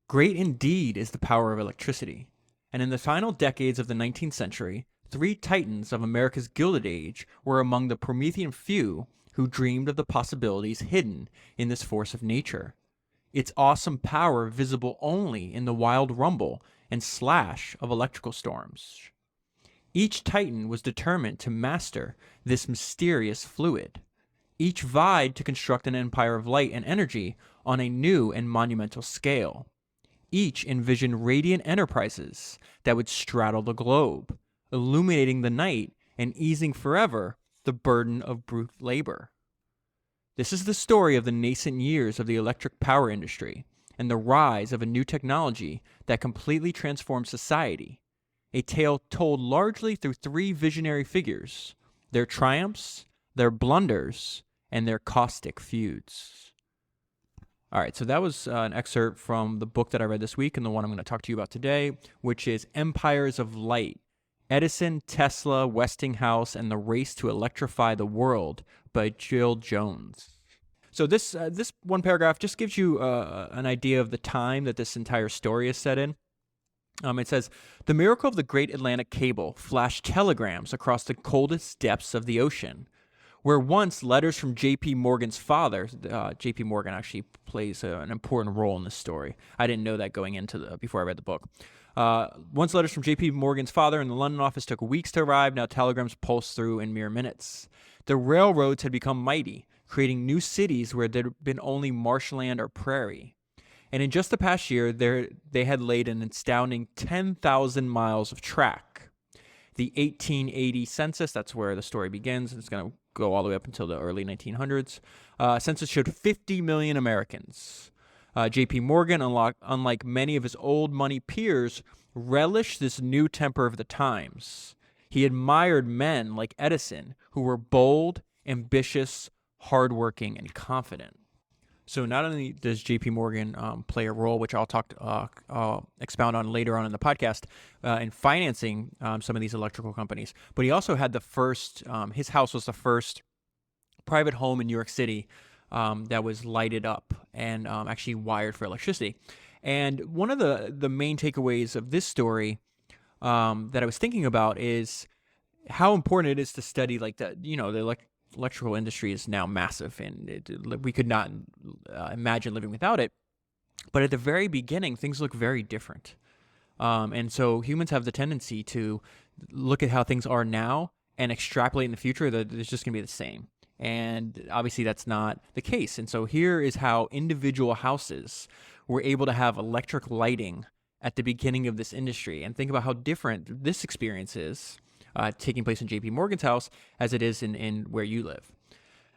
Great indeed is the power of electricity, and in the final decades of the 19th century, three titans of America's Gilded Age were among the Promethean few who dreamed of the possibilities hidden in this force of nature, its awesome power visible only in the wild rumble and slash of electrical storms. Each titan was determined to master this mysterious fluid. Each vied to construct an empire of light and energy on a new and monumental scale. Each envisioned radiant enterprises that would straddle the globe, illuminating the night and easing forever the burden of brute labor. This is the story of the nascent years of the electric power industry and the rise of a new technology that completely transformed society, a tale told largely through three visionary figures, their triumphs, their blunders, and their caustic feuds. All right, so that was an excerpt from the book that I read this week and the one I'm going to talk to you about today, which is Empires of Light, Edison, Tesla, Westinghouse, and the Race to Electrify the World by Jill Jonnes. So this one paragraph just gives you an idea of the time that this entire story is set in. It says, the miracle of the Great Atlantic Cable flashed telegrams across the coldest depths of the ocean, where once letters from J.P. Morgan's father, J.P. Morgan actually plays an important role in this story. I didn't know that going into before I read the book. Once letters from J.P. Morgan's father in the London office took weeks to arrive, now telegrams pulsed through in mere minutes. The railroads had become mighty, creating new cities where there had been only marshland or prairie. And in just the past year, they had laid an astounding 10,000 miles of track. The 1880 census, that's where the story begins, and it's going to go all the way up until the early 1900s. Census showed 50 million Americans. J.P. Morgan, unlike many of his old money peers, relished this new temper of the times. He admired men like Edison, who were bold, ambitious, hardworking, and confident. So not only does J.P. Morgan play a role, which I'll expound on later on in the podcast, in financing some of these electrical companies, but he also had the first, his house was the first private home in New York City that was lighted up and actually wired for electricity. And one of the main takeaways of this story that I was thinking about is how important it is to study like the electrical industry is now massive, and we could not imagine living without it. But at the very beginning, things look very different. And so humans have the tendency to look at how things are now and extrapolate in the future that it's just going to be the same. And obviously that's not the case. And so here is how individual houses were able to have electric lighting at the beginning of this industry. And think about how different this experience is taking place in J.P. Morgan's house as it is in where you live.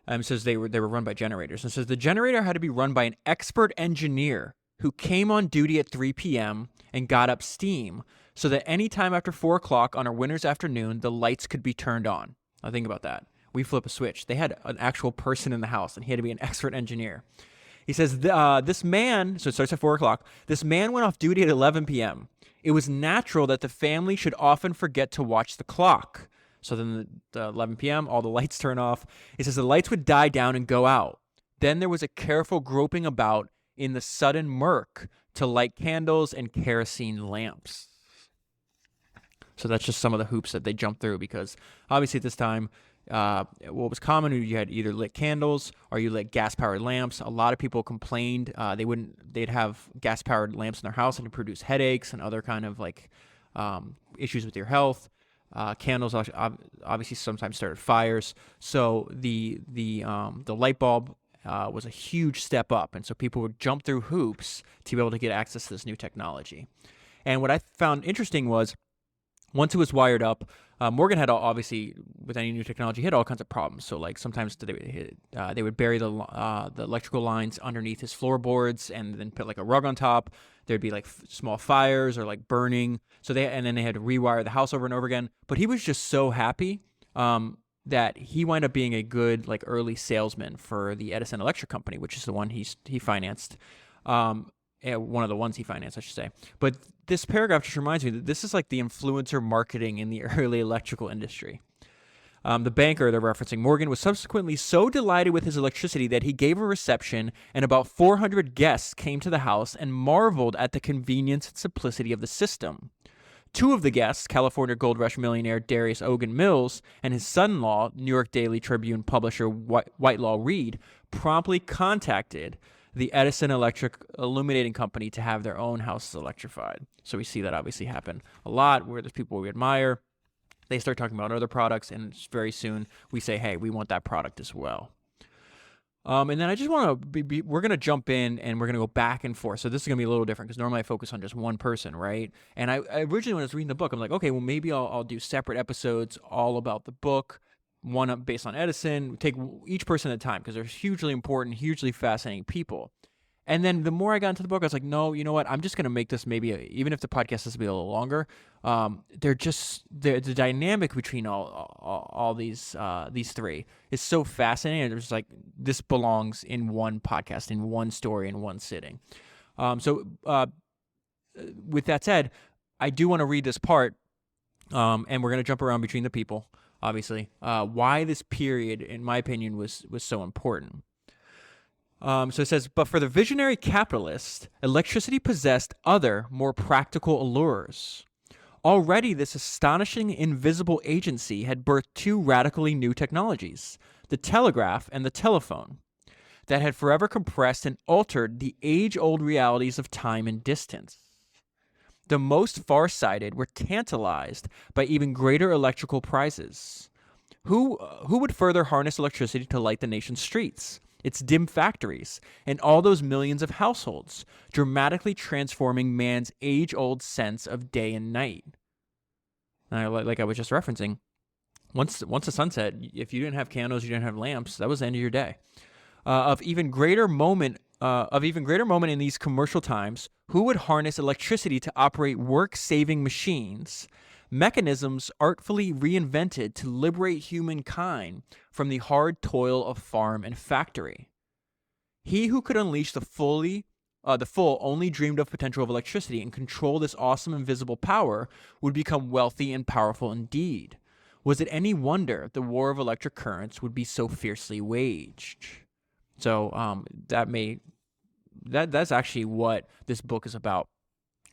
It says they were run by generators. And it says the generator had to be run by an expert engineer who came on duty at 3 p.m. and got up steam so that any time after 4 o'clock on a winter's afternoon, the lights could be turned on. Now think about that. We flip a switch. They had an actual person in the house, and he had to be an expert engineer. He says, this man, so it starts at 4 o'clock, this man went off duty at 11 p.m. It was natural that the family should often forget to watch the clock. So then the 11 p.m., all the lights turn off. He says the lights would die down and go out. Then there was a careful groping about in the sudden murk to light candles and kerosene lamps. So that's just some of the hoops that they jumped through, because obviously at this time, what was common, you had either lit candles or you lit gas-powered lamps. A lot of people complained they'd have gas-powered lamps in their house and it produce headaches and other kind of issues with your health. Candles obviously sometimes started fires. So the light bulb was a huge step up, and so people would jump through hoops to be able to get access to this new technology. And what I found interesting was, once it was wired up, Morgan had obviously, with any new technology, he had all kinds of problems. So like sometimes they would bury the electrical lines underneath his floorboards and then put like a rug on top. There'd be like small fires or like burning. And then they had to rewire the house over and over again. But he was just so happy that he wound up being a good like early salesman for the Edison Electric Company, which is the one he financed. One of the ones he financed, I should say. But this paragraph just reminds me that this is like the influencer marketing in the early electrical industry. The banker they're referencing, Morgan, was subsequently so delighted with his electricity that he gave a reception, and about 400 guests came to the house and marveled at the convenience and simplicity of the system. Two of the guests, California gold rush millionaire Darius Ogun Mills and his son-in-law, New York Daily Tribune publisher Whitelaw Reid, promptly contacted the Edison Electric Illuminating Company to have their own houses electrified. So we see that obviously happen a lot where there's people we admire. They start talking about other products, and very soon we say, hey, we want that product as well. And then I just want to we're going to jump in and we're going to go back and forth. So this is going to be a little different because normally I focus on just one person, right? And I originally, when I was reading the book, I'm like, okay, well, maybe I'll do separate episodes all about the book, one based on Edison, take each person at a time because they're hugely important, hugely fascinating people. And then the more I got into the book, I was like, no, you know what? I'm just going to make this maybe, even if the podcast has to be a little longer, the dynamic between all these three is so fascinating. And it's like, this belongs in one podcast, in one story, in one sitting. So with that said, I do want to read this part, and we're going to jump around between the people, obviously, why this period, in my opinion, was so important. So it says, but for the visionary capitalist, electricity possessed other, more practical allures. Already, this astonishing invisible agency had birthed two radically new technologies, the telegraph and the telephone, that had forever compressed and altered the age-old realities of time and distance. The most far-sighted were tantalized by even greater electrical prizes. Who would further harness electricity to light the nation's streets, its dim factories, and all those millions of households, dramatically transforming man's age-old sense of day and night? And like I was just referencing, once the sun set, if you didn't have candles, you didn't have lamps, that was the end of your day. Of even greater moment in these commercial times, who would harness electricity to operate work-saving machines, mechanisms artfully reinvented to liberate humankind from the hard toil of farm and factory? He who could unleash the full only dreamed of potential of electricity and control this awesome invisible power would become wealthy and powerful indeed. Was it any wonder the war of electric currents would be so fiercely waged? So that's actually what this book is about.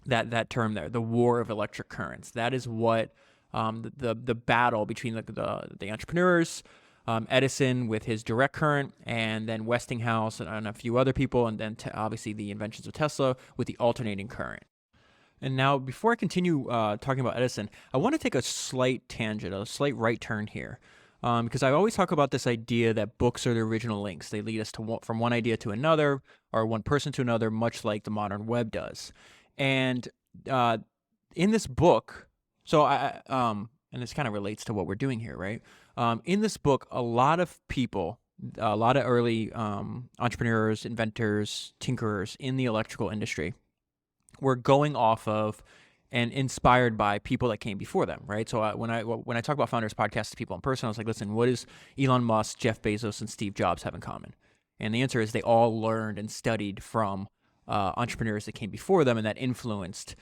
That term there, the war of electric currents. That is what the battle between the entrepreneurs, Edison with his direct current, and then Westinghouse and a few other people, and then obviously the inventions of Tesla with the alternating current. And now, before I continue talking about Edison, I want to take a slight tangent, a slight right turn here. Because I always talk about this idea that books are the original links. They lead us from one idea to another, or one person to another, much like the modern web does. And in this book, and this kind of relates to what we're doing here, right? In this book, a lot of people, a lot of early entrepreneurs, inventors, tinkerers in the electrical industry were going off of and inspired by people that came before them, right? So when I talk about Founders Podcast to people in person, I was like, listen, what does Elon Musk, Jeff Bezos, and Steve Jobs have in common? And the answer is they all learned and studied from entrepreneurs that came before them and that influenced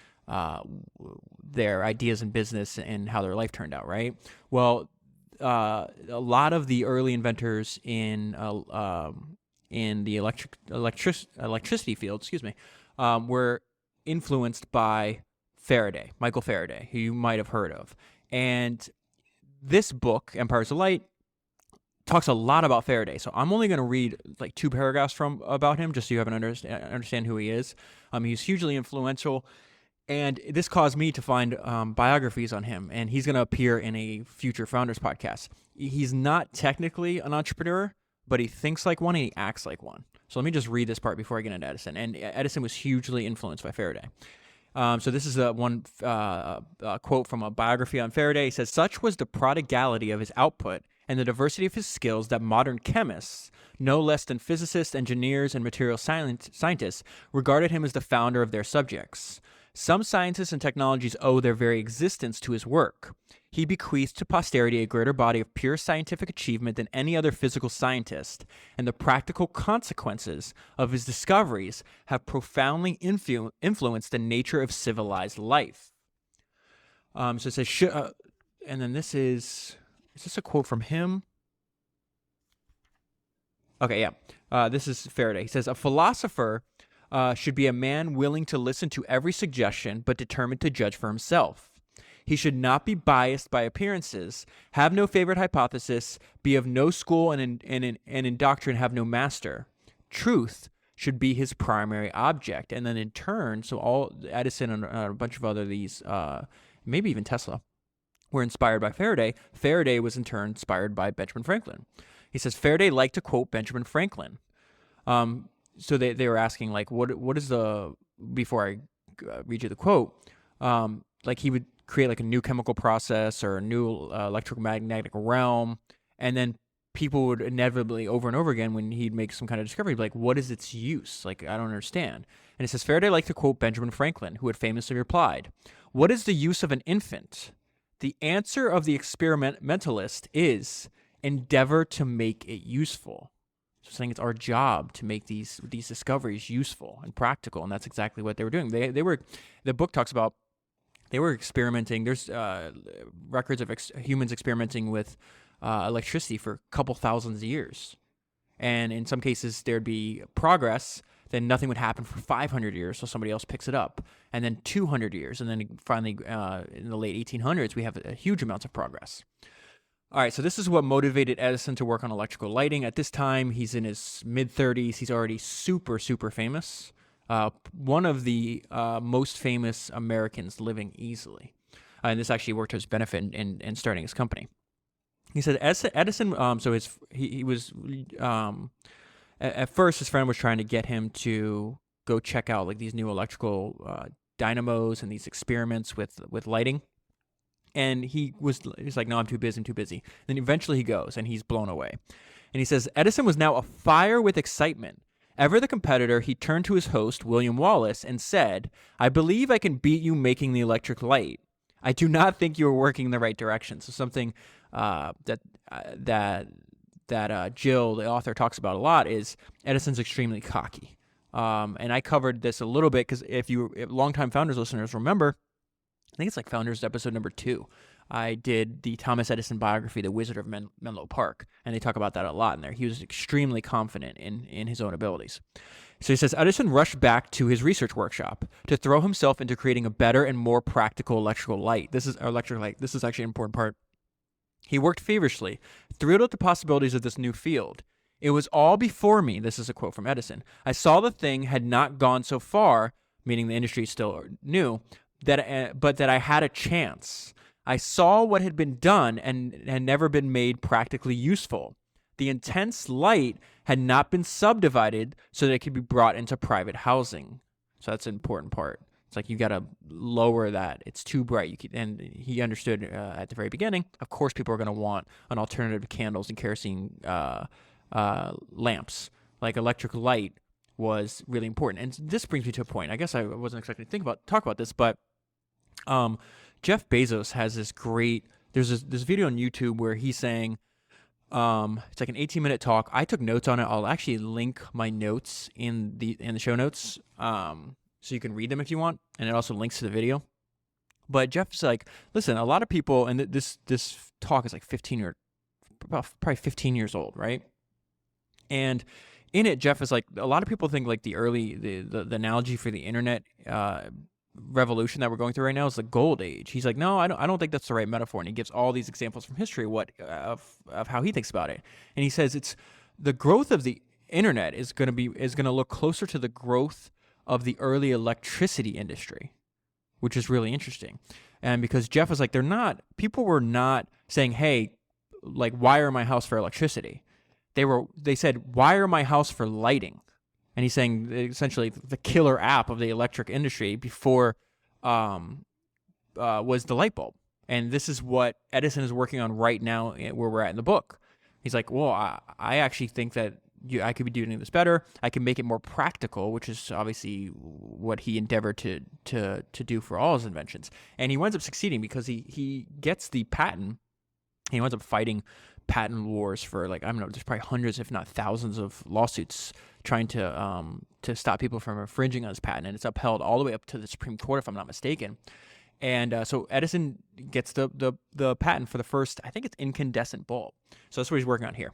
their ideas in business and how their life turned out, right? Well, a lot of the early inventors in the electricity field, were influenced by Michael Faraday, who you might have heard of. And this book, Empires of Light, talks a lot about Faraday. So I'm only going to read like 2 paragraphs about him, just so you have an understand who he is. He's hugely influential, and this caused me to find biographies on him, and he's going to appear in a future Founders podcast. He's not technically an entrepreneur, but he thinks like one and he acts like one. So let me just read this part before I get into Edison. And Edison was hugely influenced by Faraday. So this is one quote from a biography on Faraday. He says, "Such was the prodigality of his output and the diversity of his skills that modern chemists, no less than physicists, engineers, and material scientists, regarded him as the founder of their subjects. Some sciences and technologies owe their very existence to his work. He bequeathed to posterity a greater body of pure scientific achievement than any other physical scientist, and the practical consequences of his discoveries have profoundly influenced the nature of civilized life." So it says, and then this is Is this a quote from him? Okay, yeah. This is Faraday. He says, a philosopher should be a man willing to listen to every suggestion, but determined to judge for himself. He should not be biased by appearances, have no favorite hypothesis, be of no school, and in doctrine have no master. Truth should be his primary object. And then in turn, so all Edison and a bunch of other these, maybe even Tesla, were inspired by Faraday. Faraday was in turn inspired by Benjamin Franklin. He says Faraday liked to quote Benjamin Franklin. So they were asking, like, what is the, before I read you the quote, like he would create like a new chemical process or a new electromagnetic realm, and then people would inevitably over and over again, when he'd make some kind of discovery, be like, what is its use? Like, I don't understand. And it says Faraday liked to quote Benjamin Franklin, who had famously replied, what is the use of an infant? The answer of the experimentalist is endeavor to make it useful. So saying it's our job to make these discoveries useful and practical, and that's exactly what they were doing. The book talks about they were experimenting. There's records of humans experimenting with electricity for a couple thousands of years, and in some cases there'd be progress. Then nothing would happen for 500 years, so somebody else picks it up, and then 200 years, and then finally in the late 1800s we have a huge amounts of progress. All right, so this is what motivated Edison to work on electrical lighting. At this time, he's in his mid-30s. He's already super, super famous. One of the most famous Americans living easily. And this actually worked to his benefit in starting his company. He said Edison, he was, at first his friend was trying to get him to go check out like these new electrical dynamos and these experiments with lighting. And he's like, no, I'm too busy. Then eventually he goes, and he's blown away. And he says, Edison was now afire with excitement. Ever the competitor, he turned to his host, William Wallace, and said, I believe I can beat you making the electric light. I do not think you are working in the right direction. So something that Jill, the author, talks about a lot is Edison's extremely cocky. And I covered this a little bit because if longtime Founders listeners remember, I think it's like Founders episode number 2. I did the Thomas Edison biography, The Wizard of Menlo Park, and they talk about that a lot in there. He was extremely confident in his own abilities. So he says, Edison rushed back to his research workshop to throw himself into creating a better and more practical electrical light. This is actually an important part. He worked feverishly, thrilled at the possibilities of this new field. It was all before me, this is a quote from Edison. I saw the thing had not gone so far, meaning the industry is still new, but that I had a chance. I saw what had been done and had never been made practically useful. The intense light had not been subdivided so that it could be brought into private housing. So that's an important part. It's like you got to lower that. It's too bright. And he understood at the very beginning, of course, people are going to want an alternative to candles and kerosene lamps. Like electric light was really important. And this brings me to a point. I guess I wasn't expecting to talk about this, but Jeff Bezos has this great, there's this video on YouTube where he's saying, it's like an 18-minute talk. I took notes on it. I'll actually link my notes in the show notes, so you can read them if you want, and it also links to the video. But Jeff's like, listen, a lot of people, and this talk is like probably 15 years old, right? And in it, Jeff is like, a lot of people think like the analogy for the internet revolution that we're going through right now is the gold age. He's like, no, I don't think that's the right metaphor. And he gives all these examples from history of how he thinks about it. And he says it's the growth of the internet is going to look closer to the growth of the early electricity industry, which is really interesting. And because Jeff was like, people were not saying, hey, like wire my house for electricity. They said, wire my house for lighting. And he's saying essentially the killer app of the electric industry before was the light bulb. And this is what Edison is working on right now where we're at in the book. He's like, well, I actually think that I could be doing this better. I can make it more practical, which is obviously what he endeavored to do for all his inventions. And he winds up succeeding because he gets the patent. He winds up fighting patent wars for like, I don't know, there's probably hundreds, if not thousands of lawsuits trying to stop people from infringing on his patent. And it's upheld all the way up to the Supreme Court, if I'm not mistaken. And so Edison gets the patent for the first, I think it's incandescent bulb. So that's what he's working on here.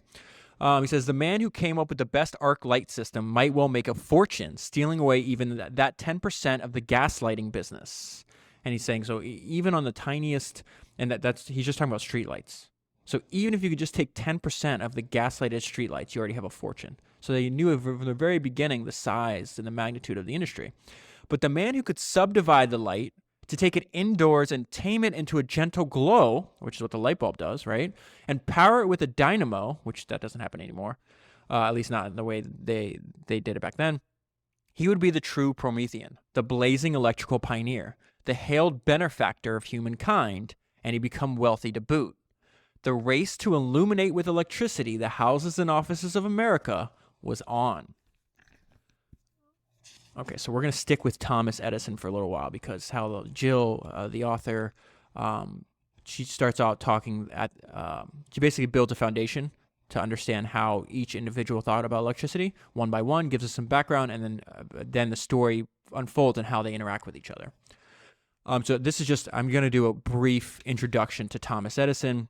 He says, the man who came up with the best arc light system might well make a fortune, stealing away even that 10% of the gas lighting business. And he's saying, so even on the tiniest, and that's he's just talking about streetlights. So even if you could just take 10% of the gas-lighted streetlights, you already have a fortune. So they knew from the very beginning the size and the magnitude of the industry. But the man who could subdivide the light to take it indoors and tame it into a gentle glow, which is what the light bulb does, right? And power it with a dynamo, which that doesn't happen anymore, at least not in the way they did it back then. He would be the true Promethean, the blazing electrical pioneer, the hailed benefactor of humankind, and he'd become wealthy to boot. The race to illuminate with electricity the houses and offices of America was on. Okay, so we're going to stick with Thomas Edison for a little while because how Jill, the author, she starts out talking she basically builds a foundation to understand how each individual thought about electricity, one by one, gives us some background, and then the story unfolds and how they interact with each other. So this is just, I'm going to do a brief introduction to Thomas Edison.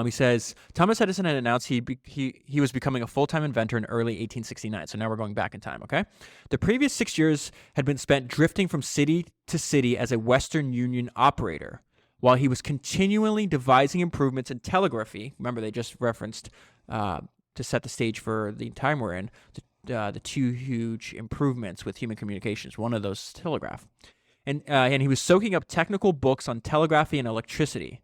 He says, Thomas Edison had announced he was becoming a full-time inventor in early 1869. So now we're going back in time, okay? The previous 6 years had been spent drifting from city to city as a Western Union operator, while he was continually devising improvements in telegraphy. Remember, they just referenced, to set the stage for the time we're in, the two huge improvements with human communications. One of those telegraph. And he was soaking up technical books on telegraphy and electricity.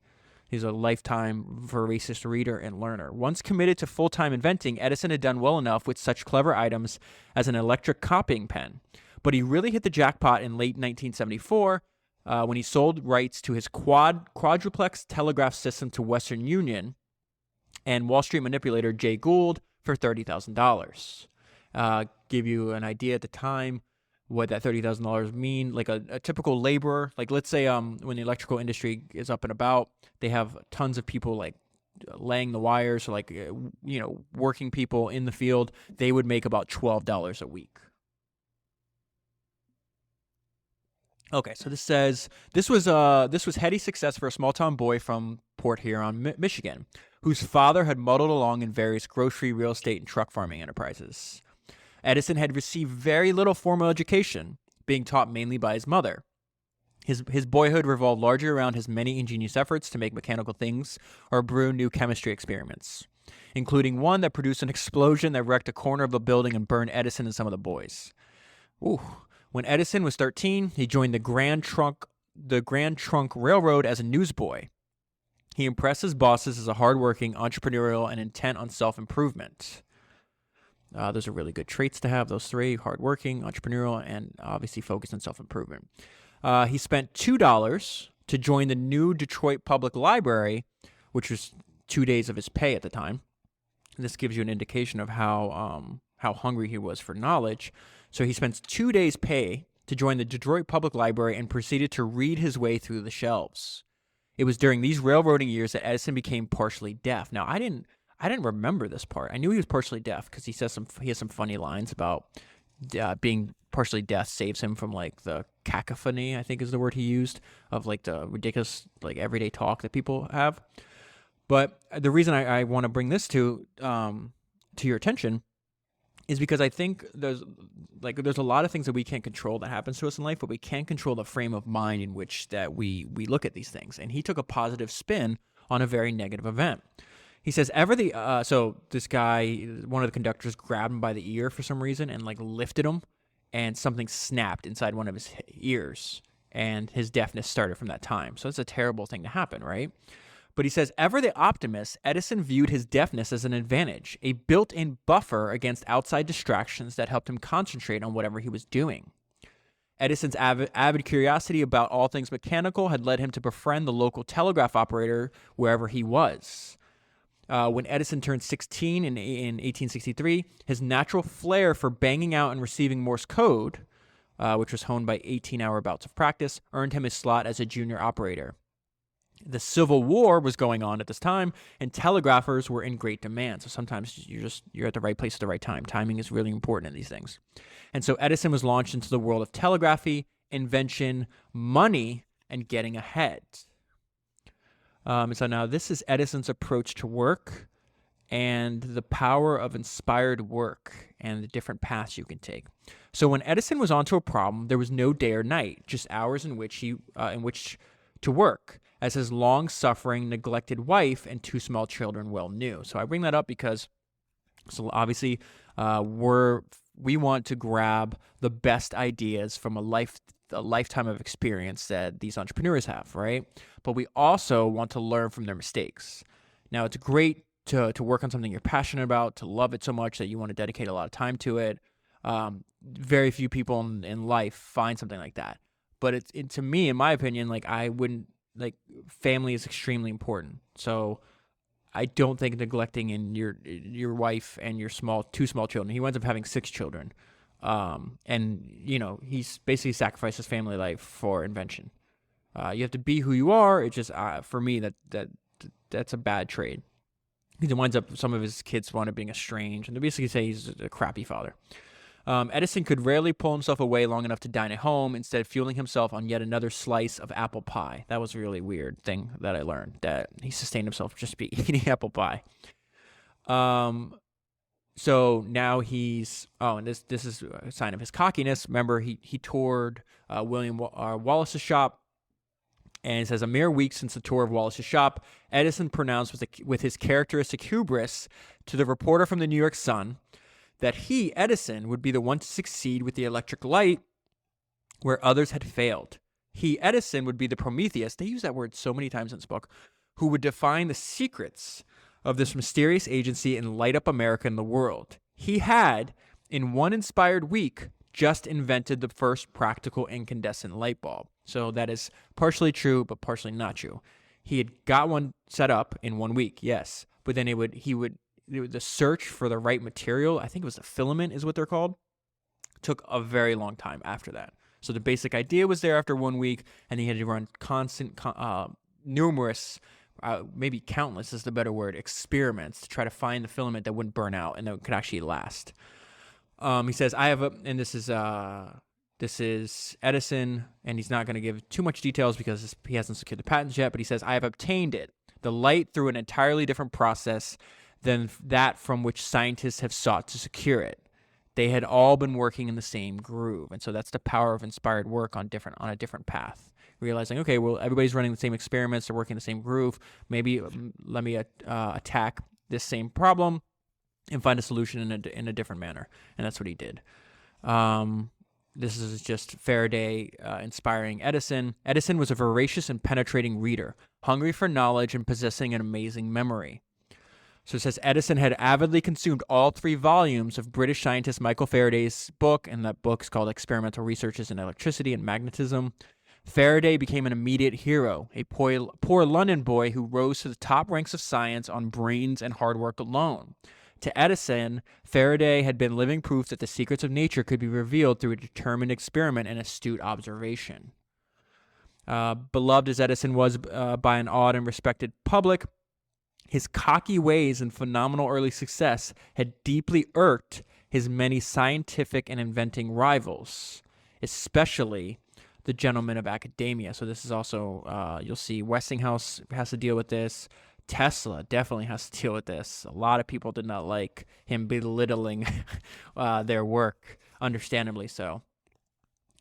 He's a lifetime voracious reader and learner. Once committed to full-time inventing, Edison had done well enough with such clever items as an electric copying pen. But he really hit the jackpot in late 1974 when he sold rights to his quadruplex telegraph system to Western Union and Wall Street manipulator Jay Gould for $30,000. Give you an idea at the time what that $30,000 mean. Like a typical laborer, like let's say when the electrical industry is up and about, they have tons of people like laying the wires, or like working people in the field. They would make about $12 a week. Okay, so this says this was heady success for a small town boy from Port Huron, Michigan, whose father had muddled along in various grocery, real estate, and truck farming enterprises. Edison had received very little formal education, being taught mainly by his mother. His boyhood revolved largely around his many ingenious efforts to make mechanical things or brew new chemistry experiments, including one that produced an explosion that wrecked a corner of a building and burned Edison and some of the boys. Ooh. When Edison was 13, he joined the Grand Trunk Railroad as a newsboy. He impressed his bosses as a hardworking, entrepreneurial, and intent on self-improvement. Those are really good traits to have, those three: hardworking, entrepreneurial, and obviously focused on self-improvement. He spent $2 to join the new Detroit Public Library, which was 2 days of his pay at the time. This gives you an indication of how hungry he was for knowledge. So he spends 2 days' pay to join the Detroit Public Library and proceeded to read his way through the shelves. It was during these railroading years that Edison became partially deaf. Now, I didn't remember this part. I knew he was partially deaf because he has some funny lines about being partially deaf saves him from like the cacophony, I think is the word he used, of like the ridiculous like everyday talk that people have. But the reason I want to bring this to your attention is because I think there's a lot of things that we can't control that happens to us in life, but we can control the frame of mind in which that we look at these things. And he took a positive spin on a very negative event. He says, so this guy, one of the conductors, grabbed him by the ear for some reason and like lifted him, and something snapped inside one of his ears, and his deafness started from that time. So it's a terrible thing to happen, right? But he says, ever the optimist, Edison viewed his deafness as an advantage, a built-in buffer against outside distractions that helped him concentrate on whatever he was doing. Edison's avid curiosity about all things mechanical had led him to befriend the local telegraph operator wherever he was. When Edison turned 16 in 1863, his natural flair for banging out and receiving Morse code, which was honed by 18-hour bouts of practice, earned him a slot as a junior operator. The Civil War was going on at this time, and telegraphers were in great demand. So sometimes you're at the right place at the right time. Timing is really important in these things. And so Edison was launched into the world of telegraphy, invention, money, and getting ahead. So now this is Edison's approach to work and the power of inspired work and the different paths you can take. So when Edison was onto a problem, there was no day or night, just hours in which to work, as his long-suffering, neglected wife and 2 small children well knew. So I bring that up because, so obviously, we want to grab the best ideas from a lifetime of experience that these entrepreneurs have, right? But we also want to learn from their mistakes. Now, it's great to work on something you're passionate about, to love it so much that you want to dedicate a lot of time to it. Very few people in life find something like that. But to me, in my opinion, family is extremely important. So I don't think neglecting in your wife and your 2 small children. He winds up having 6 children. And he's basically sacrificed his family life for invention. You have to be who you are. It's just, for me, that's a bad trade. He winds up, some of his kids wind up being estranged, and they basically say he's a crappy father. Edison could rarely pull himself away long enough to dine at home, instead fueling himself on yet another slice of apple pie. That was a really weird thing that I learned, that he sustained himself just by eating apple pie. So now he's, and this is a sign of his cockiness. Remember, he toured William Wallace's shop, and it says, a mere week since the tour of Wallace's shop, Edison pronounced with his characteristic hubris to the reporter from the New York Sun that he, Edison, would be the one to succeed with the electric light where others had failed. He, Edison, would be the Prometheus, they use that word so many times in this book, who would define the secrets of this mysterious agency and light up America and the world. He had, in one inspired week, just invented the first practical incandescent light bulb. So that is partially true, but partially not true. He had got one set up in 1 week, yes, but then the search for the right material, I think it was the filament is what they're called, took a very long time after that. So the basic idea was there after 1 week, and he had to run numerous, maybe countless is the better word, experiments to try to find the filament that wouldn't burn out and that could actually last. He says, this is Edison, and he's not going to give too much details because he hasn't secured the patents yet, but he says, I have obtained it, the light, through an entirely different process than that from which scientists have sought to secure it. They had all been working in the same groove. And so that's the power of inspired work on a different path. Realizing, okay, well, everybody's running the same experiments, they're working the same groove. Maybe let me attack this same problem and find a solution in a different manner. And that's what he did. This is just Faraday inspiring Edison. Edison was a voracious and penetrating reader, hungry for knowledge and possessing an amazing memory. So it says Edison had avidly consumed all 3 volumes of British scientist Michael Faraday's book, and that book is called Experimental Researches in Electricity and Magnetism. Faraday became an immediate hero, a poor London boy who rose to the top ranks of science on brains and hard work alone. To Edison, Faraday had been living proof that the secrets of nature could be revealed through a determined experiment and astute observation. Beloved as Edison was by an awed and respected public, his cocky ways and phenomenal early success had deeply irked his many scientific and inventing rivals, especially the gentlemen of academia. So this is also, you'll see Westinghouse has to deal with this. Tesla definitely has to deal with this. A lot of people did not like him belittling their work, understandably so.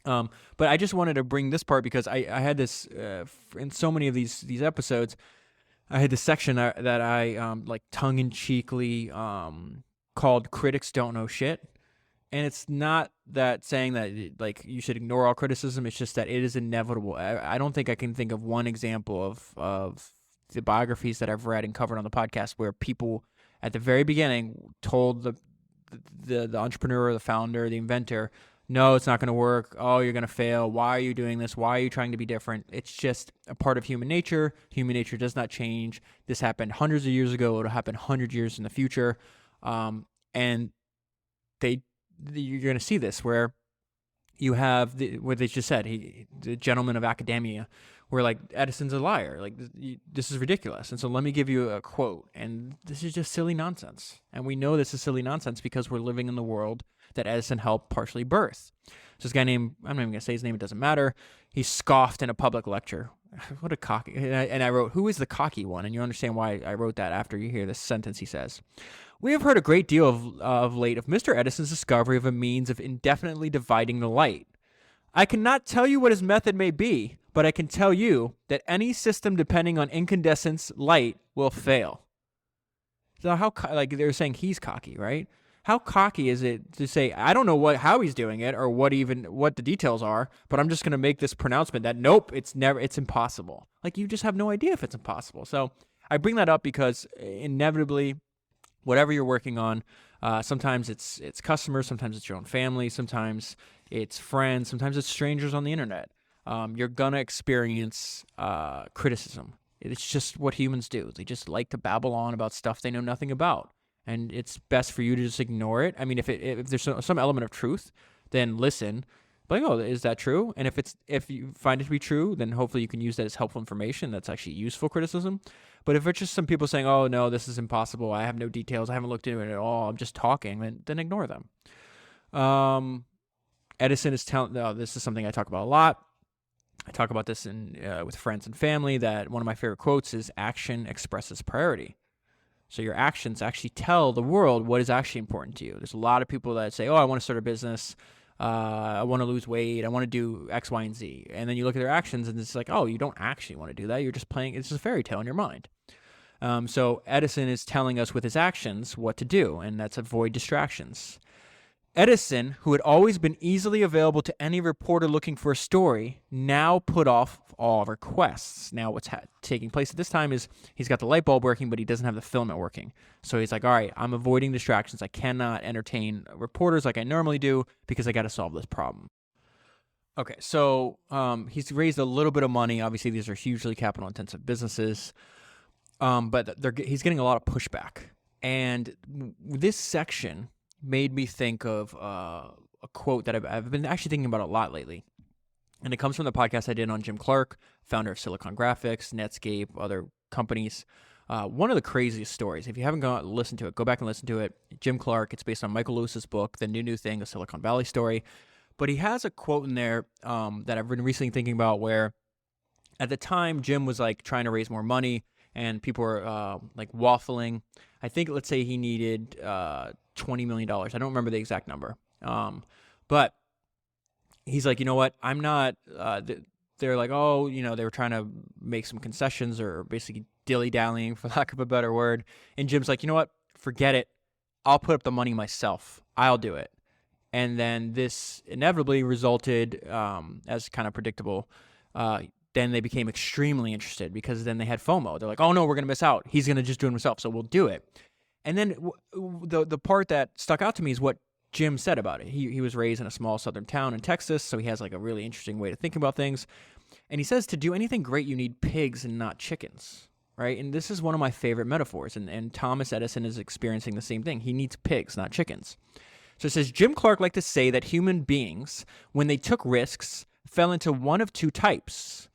But I just wanted to bring this part because I had this, in so many of these episodes, I had this section that I like tongue-in-cheekly called "Critics Don't Know Shit," and it's not that saying that like you should ignore all criticism. It's just that it is inevitable. I don't think I can think of one example of the biographies that I've read and covered on the podcast where people at the very beginning told the entrepreneur, the founder, the inventor, no, it's not going to work. Oh, you're going to fail. Why are you doing this? Why are you trying to be different? It's just a part of human nature. Human nature does not change. This happened hundreds of years ago. It'll happen 100 years in the future. And you're going to see this where You have what they just said, the gentleman of academia, where like Edison's a liar. Like this is ridiculous. And so let me give you a quote. And this is just silly nonsense. And we know this is silly nonsense because we're living in the world that Edison helped partially birth. So this guy named, I'm not even going to say his name, it doesn't matter. He scoffed in a public lecture. What a cocky, and I wrote, who is the cocky one? And you understand why I wrote that after you hear this sentence he says. We have heard a great deal of late of Mr. Edison's discovery of a means of indefinitely dividing the light. I cannot tell you what his method may be, but I can tell you that any system depending on incandescent light will fail. So how, like they're saying he's cocky, right? How cocky is it to say, I don't know how he's doing it or what the details are, but I'm just going to make this pronouncement that nope, it's impossible. Like you just have no idea if it's impossible. So I bring that up because inevitably, whatever you're working on, sometimes it's customers, sometimes it's your own family, sometimes it's friends, sometimes it's strangers on the internet. You're gonna experience criticism. It's just what humans do. They just like to babble on about stuff they know nothing about. And it's best for you to just ignore it. I mean, if there's some element of truth, then listen. Like, oh, is that true? And if you find it to be true, then hopefully you can use that as helpful information. That's actually useful criticism. But if it's just some people saying, oh, no, this is impossible, I have no details, I haven't looked into it at all, I'm just talking, then ignore them. Edison is telling, this is something I talk about a lot. I talk about this with friends and family, that one of my favorite quotes is action expresses priority. So your actions actually tell the world what is actually important to you. There's a lot of people that say, oh, I want to start a business. I want to lose weight. I want to do X, Y, and Z. And then you look at their actions and it's like, oh, you don't actually want to do that. You're just playing. It's just a fairy tale in your mind. So Edison is telling us with his actions what to do, and that's avoid distractions. Edison, who had always been easily available to any reporter looking for a story, now put off all requests. Now what's taking place at this time is he's got the light bulb working, but he doesn't have the filament working. So he's like, all right, I'm avoiding distractions. I cannot entertain reporters like I normally do because I got to solve this problem. Okay, so he's raised a little bit of money. Obviously, these are hugely capital-intensive businesses, but he's getting a lot of pushback. And this section made me think of a quote that I've been actually thinking about a lot lately. And it comes from the podcast I did on Jim Clark, founder of Silicon Graphics, Netscape, other companies. One of the craziest stories. If you haven't listened to it, go back and listen to it. Jim Clark, it's based on Michael Lewis's book, The New Thing, a Silicon Valley Story. But he has a quote in there that I've been recently thinking about where at the time Jim was like trying to raise more money and people were like waffling. I think, let's say he needed $20 million. I don't remember the exact number. But he's like, you know what? I'm not, they're like, oh, they were trying to make some concessions or basically dilly-dallying, for lack of a better word. And Jim's like, you know what? Forget it. I'll put up the money myself. I'll do it. And then this inevitably resulted, as kind of predictable, then they became extremely interested because then they had FOMO. They're like, oh no, we're going to miss out. He's going to just do it himself, so we'll do it. And then the part that stuck out to me is what Jim said about it. He was raised in a small southern town in Texas, so he has like a really interesting way to think about things. And he says to do anything great, you need pigs and not chickens, right? And this is one of my favorite metaphors. And Thomas Edison is experiencing the same thing. He needs pigs, not chickens. So it says, Jim Clark liked to say that human beings, when they took risks, fell into one of two types,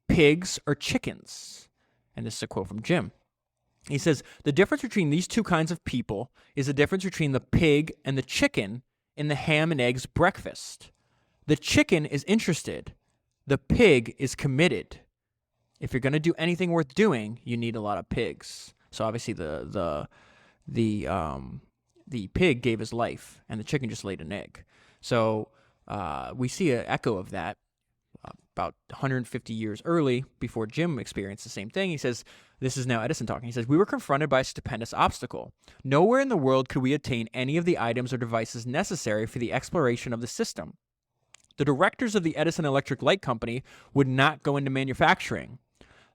pigs or chickens. And this is a quote from Jim. He says, the difference between these two kinds of people is the difference between the pig and the chicken in the ham and eggs breakfast. The chicken is interested. The pig is committed. If you're going to do anything worth doing, you need a lot of pigs. So obviously the pig gave his life and the chicken just laid an egg. So we see an echo of that about 150 years early, before Jim experienced the same thing. He says, this is now Edison talking. He says, we were confronted by a stupendous obstacle. Nowhere in the world could we attain any of the items or devices necessary for the exploration of the system. The directors of the Edison Electric Light Company would not go into manufacturing.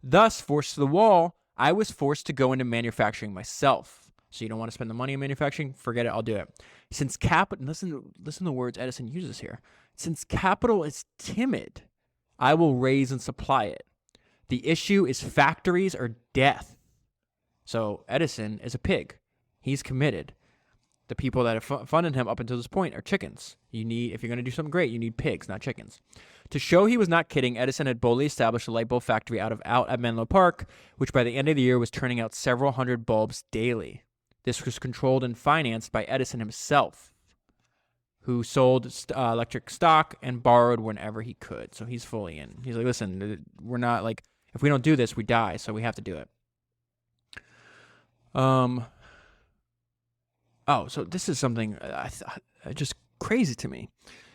Thus, forced to the wall, I was forced to go into manufacturing myself. So you don't want to spend the money on manufacturing? Forget it, I'll do it. Since capital, listen to the words Edison uses here. Since capital is timid, I will raise and supply it. The issue is factories or death. So Edison is a pig. He's committed. The people that have funded him up until this point are chickens. If you're going to do something great, you need pigs, not chickens. To show he was not kidding, Edison had boldly established a light bulb factory out at Menlo Park, which by the end of the year was turning out several hundred bulbs daily. This was controlled and financed by Edison himself, who sold electric stock and borrowed whenever he could. So he's fully in. He's like, listen, we're not like, if we don't do this, we die, so we have to do it. So this is something just crazy to me.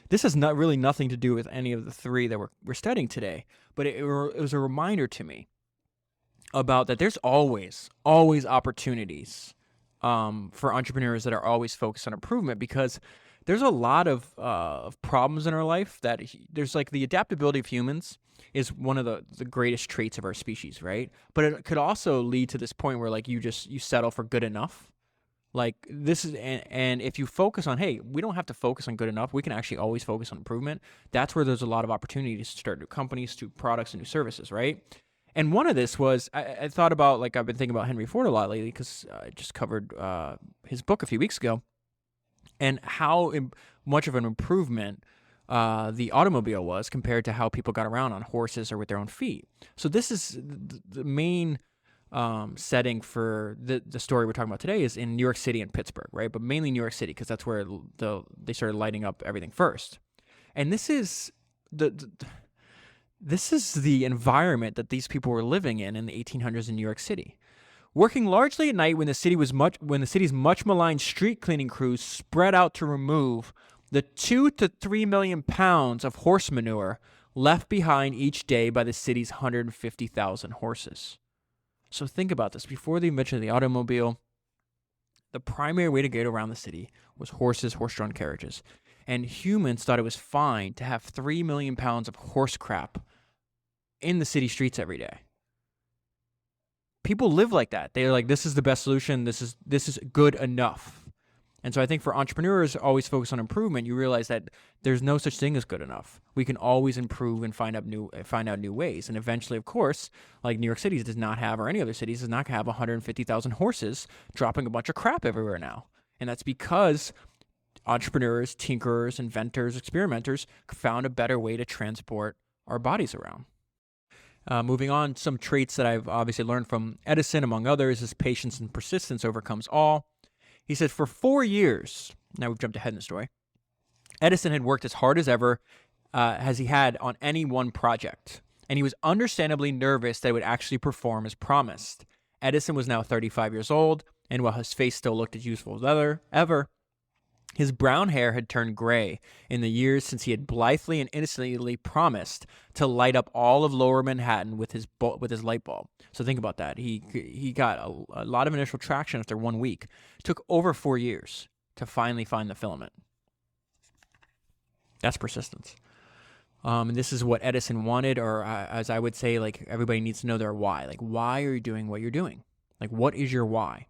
This has not really nothing to do with any of the three that we're studying today, but it was a reminder to me about that there's always opportunities for entrepreneurs that are always focused on improvement, because there's a lot of problems in our life that there's like the adaptability of humans is one of the greatest traits of our species, right? But it could also lead to this point where like you settle for good enough. Like this is, and if you focus on, hey, we don't have to focus on good enough. We can actually always focus on improvement. That's where there's a lot of opportunities to start new companies, to products and new services, right? And one of this was, I thought about, like I've been thinking about Henry Ford a lot lately because I just covered his book a few weeks ago, and how much of an improvement the automobile was compared to how people got around on horses or with their own feet. So this is the main setting for the story we're talking about today is in New York City and Pittsburgh, right? But mainly New York City because that's where they started lighting up everything first. And this is the environment that these people were living in the 1800s in New York City. Working largely at night when the city's much maligned street cleaning crews spread out to remove the 2 to 3 million pounds of horse manure left behind each day by the city's 150,000 horses. So think about this. Before the invention of the automobile, the primary way to get around the city was horses, horse-drawn carriages. And humans thought it was fine to have 3 million pounds of horse crap in the city streets every day. People live like that. They're like, this is the best solution. This is good enough. And so I think for entrepreneurs always focus on improvement, you realize that there's no such thing as good enough. We can always improve and find out new ways. And eventually, of course, like New York City does not have, or any other cities does not have 150,000 horses dropping a bunch of crap everywhere now. And that's because entrepreneurs, tinkerers, inventors, experimenters found a better way to transport our bodies around. Moving on, some traits that I've obviously learned from Edison, among others, is patience and persistence overcomes all. He said for 4 years, now we've jumped ahead in the story, Edison had worked as hard as ever as he had on any one project, and he was understandably nervous that it would actually perform as promised. Edison was now 35 years old, and while his face still looked as youthful as ever, his brown hair had turned gray in the years since he had blithely and innocently promised to light up all of Lower Manhattan with his light bulb. So think about that. He got a lot of initial traction after 1 week. It took over 4 years to finally find the filament. That's persistence. And this is what Edison wanted, or as I would say, like everybody needs to know their why. Like, why are you doing what you're doing? Like, what is your why?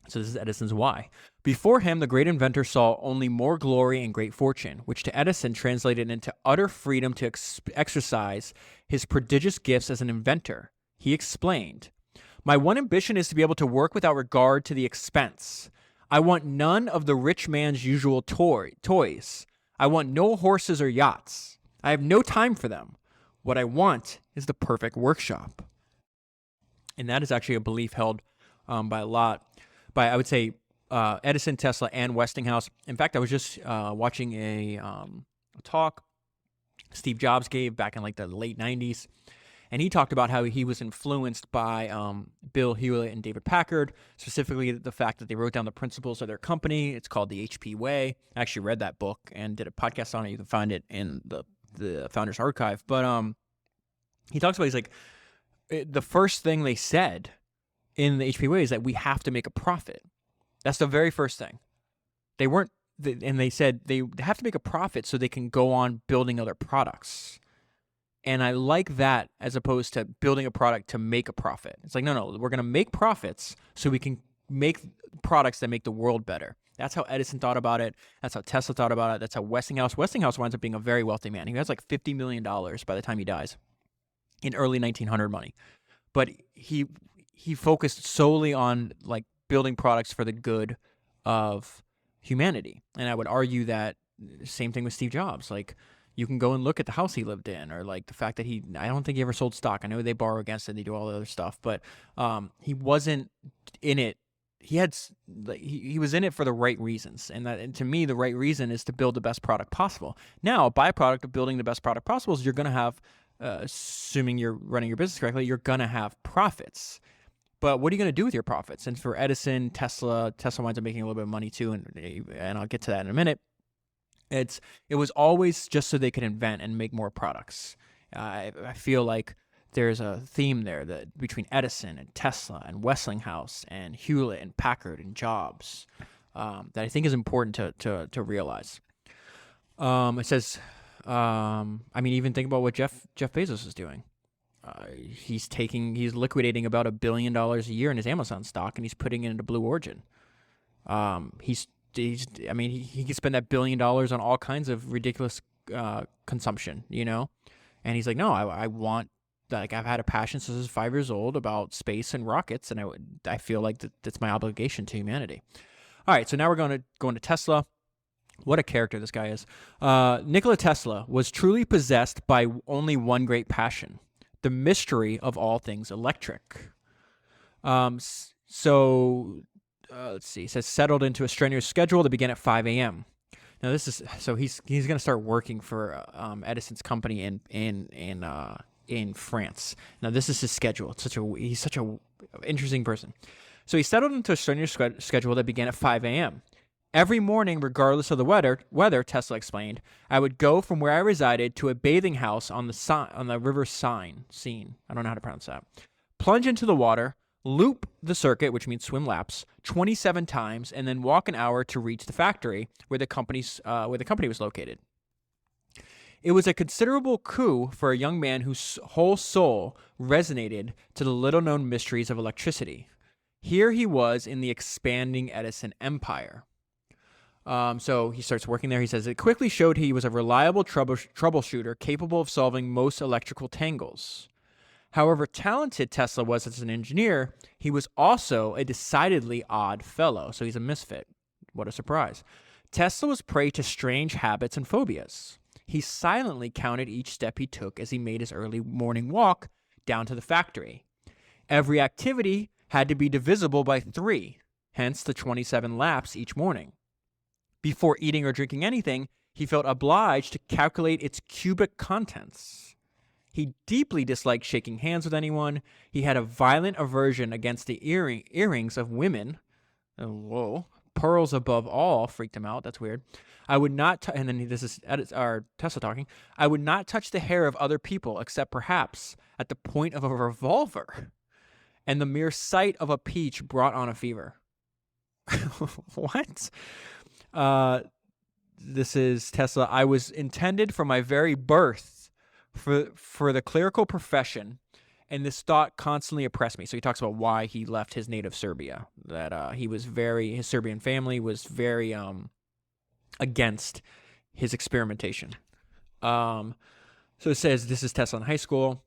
So this is Edison's why. Before him, the great inventor saw only more glory and great fortune, which to Edison translated into utter freedom to exercise his prodigious gifts as an inventor. He explained, "My one ambition is to be able to work without regard to the expense. I want none of the rich man's usual toys. I want no horses or yachts. I have no time for them. What I want is the perfect workshop." And that is actually a belief held by I would say, Edison, Tesla, and Westinghouse. In fact, I was just watching a talk Steve Jobs gave back in like the late 90s. And he talked about how he was influenced by Bill Hewlett and David Packard, specifically the fact that they wrote down the principles of their company. It's called the HP Way. I actually read that book and did a podcast on it. You can find it in the Founders Archive. But he talks about, he's like, the first thing they said in the HP Way is that we have to make a profit. That's the very first thing. And they said they have to make a profit so they can go on building other products. And I like that as opposed to building a product to make a profit. It's like, no, we're going to make profits so we can make products that make the world better. That's how Edison thought about it. That's how Tesla thought about it. That's how Westinghouse winds up being a very wealthy man. He has like $50 million by the time he dies in early 1900 money. But he focused solely on like building products for the good of humanity. And I would argue that same thing with Steve Jobs. Like, you can go and look at the house he lived in, or like the fact that I don't think he ever sold stock. I know they borrow against it, they do all the other stuff, but he wasn't in it. He was in it for the right reasons. And to me, the right reason is to build the best product possible. Now, a byproduct of building the best product possible is you're going to have, assuming you're running your business correctly, you're going to have profits. But what are you going to do with your profits? And for Edison, Tesla winds up making a little bit of money too, and I'll get to that in a minute. It was always just so they could invent and make more products. I feel like there's a theme there that between Edison and Tesla and Westinghouse and Hewlett and Packard and Jobs that I think is important to realize. It says, even think about what Jeff Bezos is doing. He's liquidating about $1 billion a year in his Amazon stock, and he's putting it into Blue Origin. He could spend that $1 billion on all kinds of ridiculous consumption, and he's like, no, I want, like, I've had a passion since I was 5 years old about space and rockets, and I feel like that's my obligation to humanity. All right, so now we're going to Tesla. What a character this guy is. Nikola Tesla was truly possessed by only one great passion: the mystery of all things electric. Let's see. It says settled into a strenuous schedule that began at 5 a.m. Now he's going to start working for Edison's company in France. Now this is his schedule. He's such a interesting person. So he settled into a strenuous schedule that began at 5 a.m. Every morning, regardless of the weather, Tesla explained, I would go from where I resided to a bathing house on the river Seine. I don't know how to pronounce that. Plunge into the water, loop the circuit, which means swim laps, 27 times, and then walk an hour to reach the factory where the company was located. It was a considerable coup for a young man whose whole soul resonated to the little-known mysteries of electricity. Here he was in the expanding Edison empire. So he starts working there. He says, it quickly showed he was a reliable troubleshooter capable of solving most electrical tangles. However talented Tesla was as an engineer, he was also a decidedly odd fellow. So he's a misfit. What a surprise. Tesla was prey to strange habits and phobias. He silently counted each step he took as he made his early morning walk down to the factory. Every activity had to be divisible by 3, hence the 27 laps each morning. Before eating or drinking anything, he felt obliged to calculate its cubic contents. He deeply disliked shaking hands with anyone. He had a violent aversion against the earrings of women. Pearls above all freaked him out. That's weird. I would not, and then this is our Tesla talking. I would not touch the hair of other people except perhaps at the point of a revolver. And the mere sight of a peach brought on a fever. What? This is Tesla. I was intended from my very birth for the clerical profession, and this thought constantly oppressed me. So he talks about why he left his native Serbia, that his Serbian family was very against his experimentation. So it says this is Tesla in high school.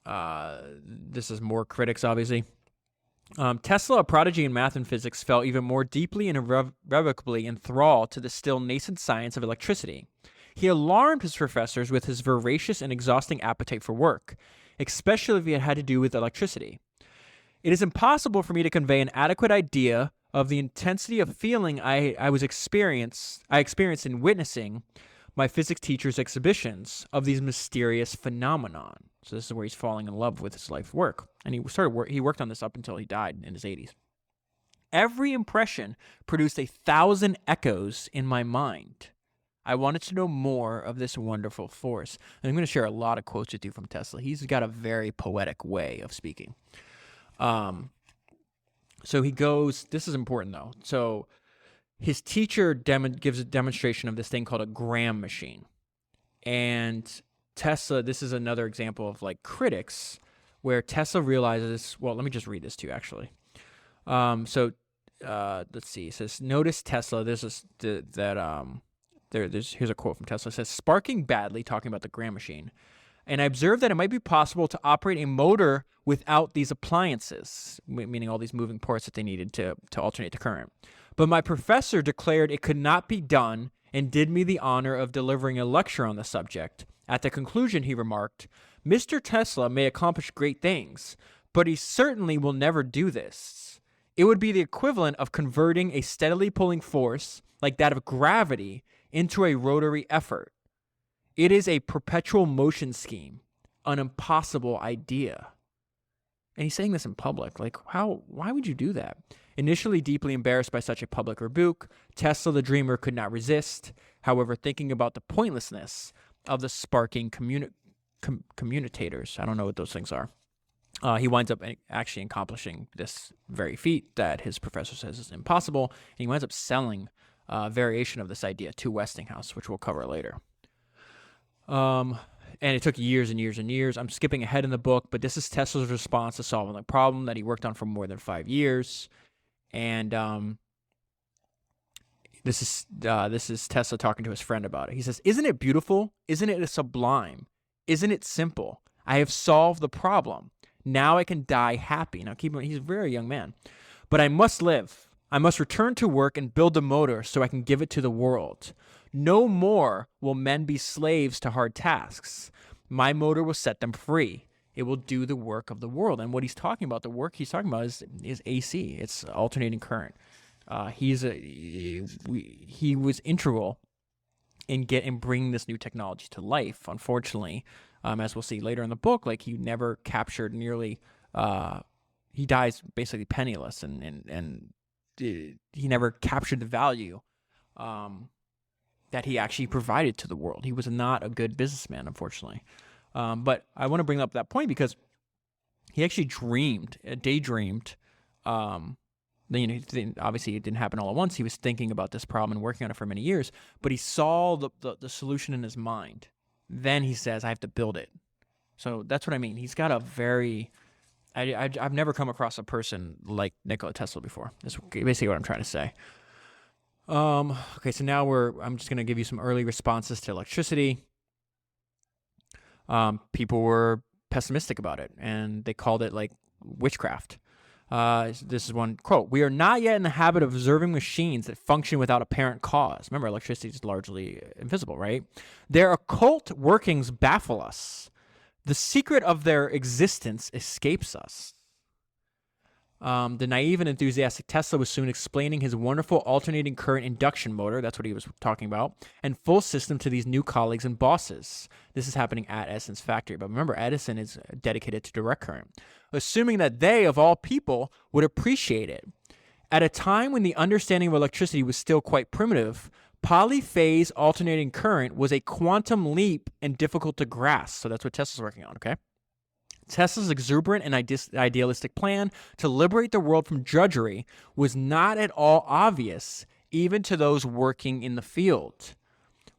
This is more critics, obviously. Tesla, a prodigy in math and physics, fell even more deeply and irrevocably enthralled to the still nascent science of electricity. He alarmed his professors with his voracious and exhausting appetite for work, especially if it had to do with electricity. It is impossible for me to convey an adequate idea of the intensity of feeling I experienced in witnessing my physics teacher's exhibitions of these mysterious phenomenon. So this is where he's falling in love with his life work. And he worked on this up until he died in his 80s. Every impression produced 1,000 echoes in my mind. I wanted to know more of this wonderful force. And I'm going to share a lot of quotes with you from Tesla. He's got a very poetic way of speaking. So he goes, this is important though. So his teacher gives a demonstration of this thing called a Graham machine. And Tesla, this is another example of like critics where Tesla realizes, well, let me just read this to you actually. Let's see. It says, notice Tesla, here's a quote from Tesla. It says, sparking badly, talking about the Graham machine. And I observed that it might be possible to operate a motor without these appliances, meaning all these moving parts that they needed to alternate the current. But my professor declared it could not be done and did me the honor of delivering a lecture on the subject. At the conclusion, he remarked, Mr. Tesla may accomplish great things, but he certainly will never do this. It would be the equivalent of converting a steadily pulling force, like that of gravity, into a rotary effort. It is a perpetual motion scheme, an impossible idea. And he's saying this in public. Like, why would you do that? Initially deeply embarrassed by such a public rebuke, Tesla the dreamer could not resist. However, thinking about the pointlessness of the sparking commutators, I don't know what those things are, he winds up actually accomplishing this very feat that his professor says is impossible, and he winds up selling a variation of this idea to Westinghouse, which we'll cover later. And it took years and years and years. I'm skipping ahead in the book, but this is Tesla's response to solving the problem that he worked on for more than 5 years. And this is Tesla talking to his friend about it. He says, "Isn't it beautiful? Isn't it sublime? Isn't it simple? I have solved the problem. Now I can die happy." Now keep in mind, he's a very young man. "But I must live. I must return to work and build a motor so I can give it to the world. No more will men be slaves to hard tasks. My motor will set them free. It will do the work of the world." And what he's talking about, the work he's talking about is AC. It's alternating current. He was integral in bringing this new technology to life. Unfortunately, as we'll see later in the book, like he never captured nearly. He dies basically penniless, and he never captured the value that he actually provided to the world. He was not a good businessman, unfortunately. But I want to bring up that point because he actually daydreamed. Obviously, it didn't happen all at once. He was thinking about this problem and working on it for many years, but he saw the solution in his mind. Then he says, I have to build it. So that's what I mean. He's got a very... I've never come across a person like Nikola Tesla before. That's basically what I'm trying to say. Okay, so now I'm just going to give you some early responses to electricity. People were pessimistic about it, and they called it like witchcraft. This is one quote: "We are not yet in the habit of observing machines that function without apparent cause." Remember, electricity is largely invisible, right? "Their occult workings baffle us. The secret of their existence escapes us." The naive and enthusiastic Tesla was soon explaining his wonderful alternating current induction motor, that's what he was talking about, and full system to these new colleagues and bosses. This is happening at Edison's factory. But remember, Edison is dedicated to direct current, assuming that they, of all people, would appreciate it. At a time when the understanding of electricity was still quite primitive, polyphase alternating current was a quantum leap and difficult to grasp. So that's what Tesla's working on, okay? Tesla's exuberant and idealistic plan to liberate the world from drudgery was not at all obvious, even to those working in the field.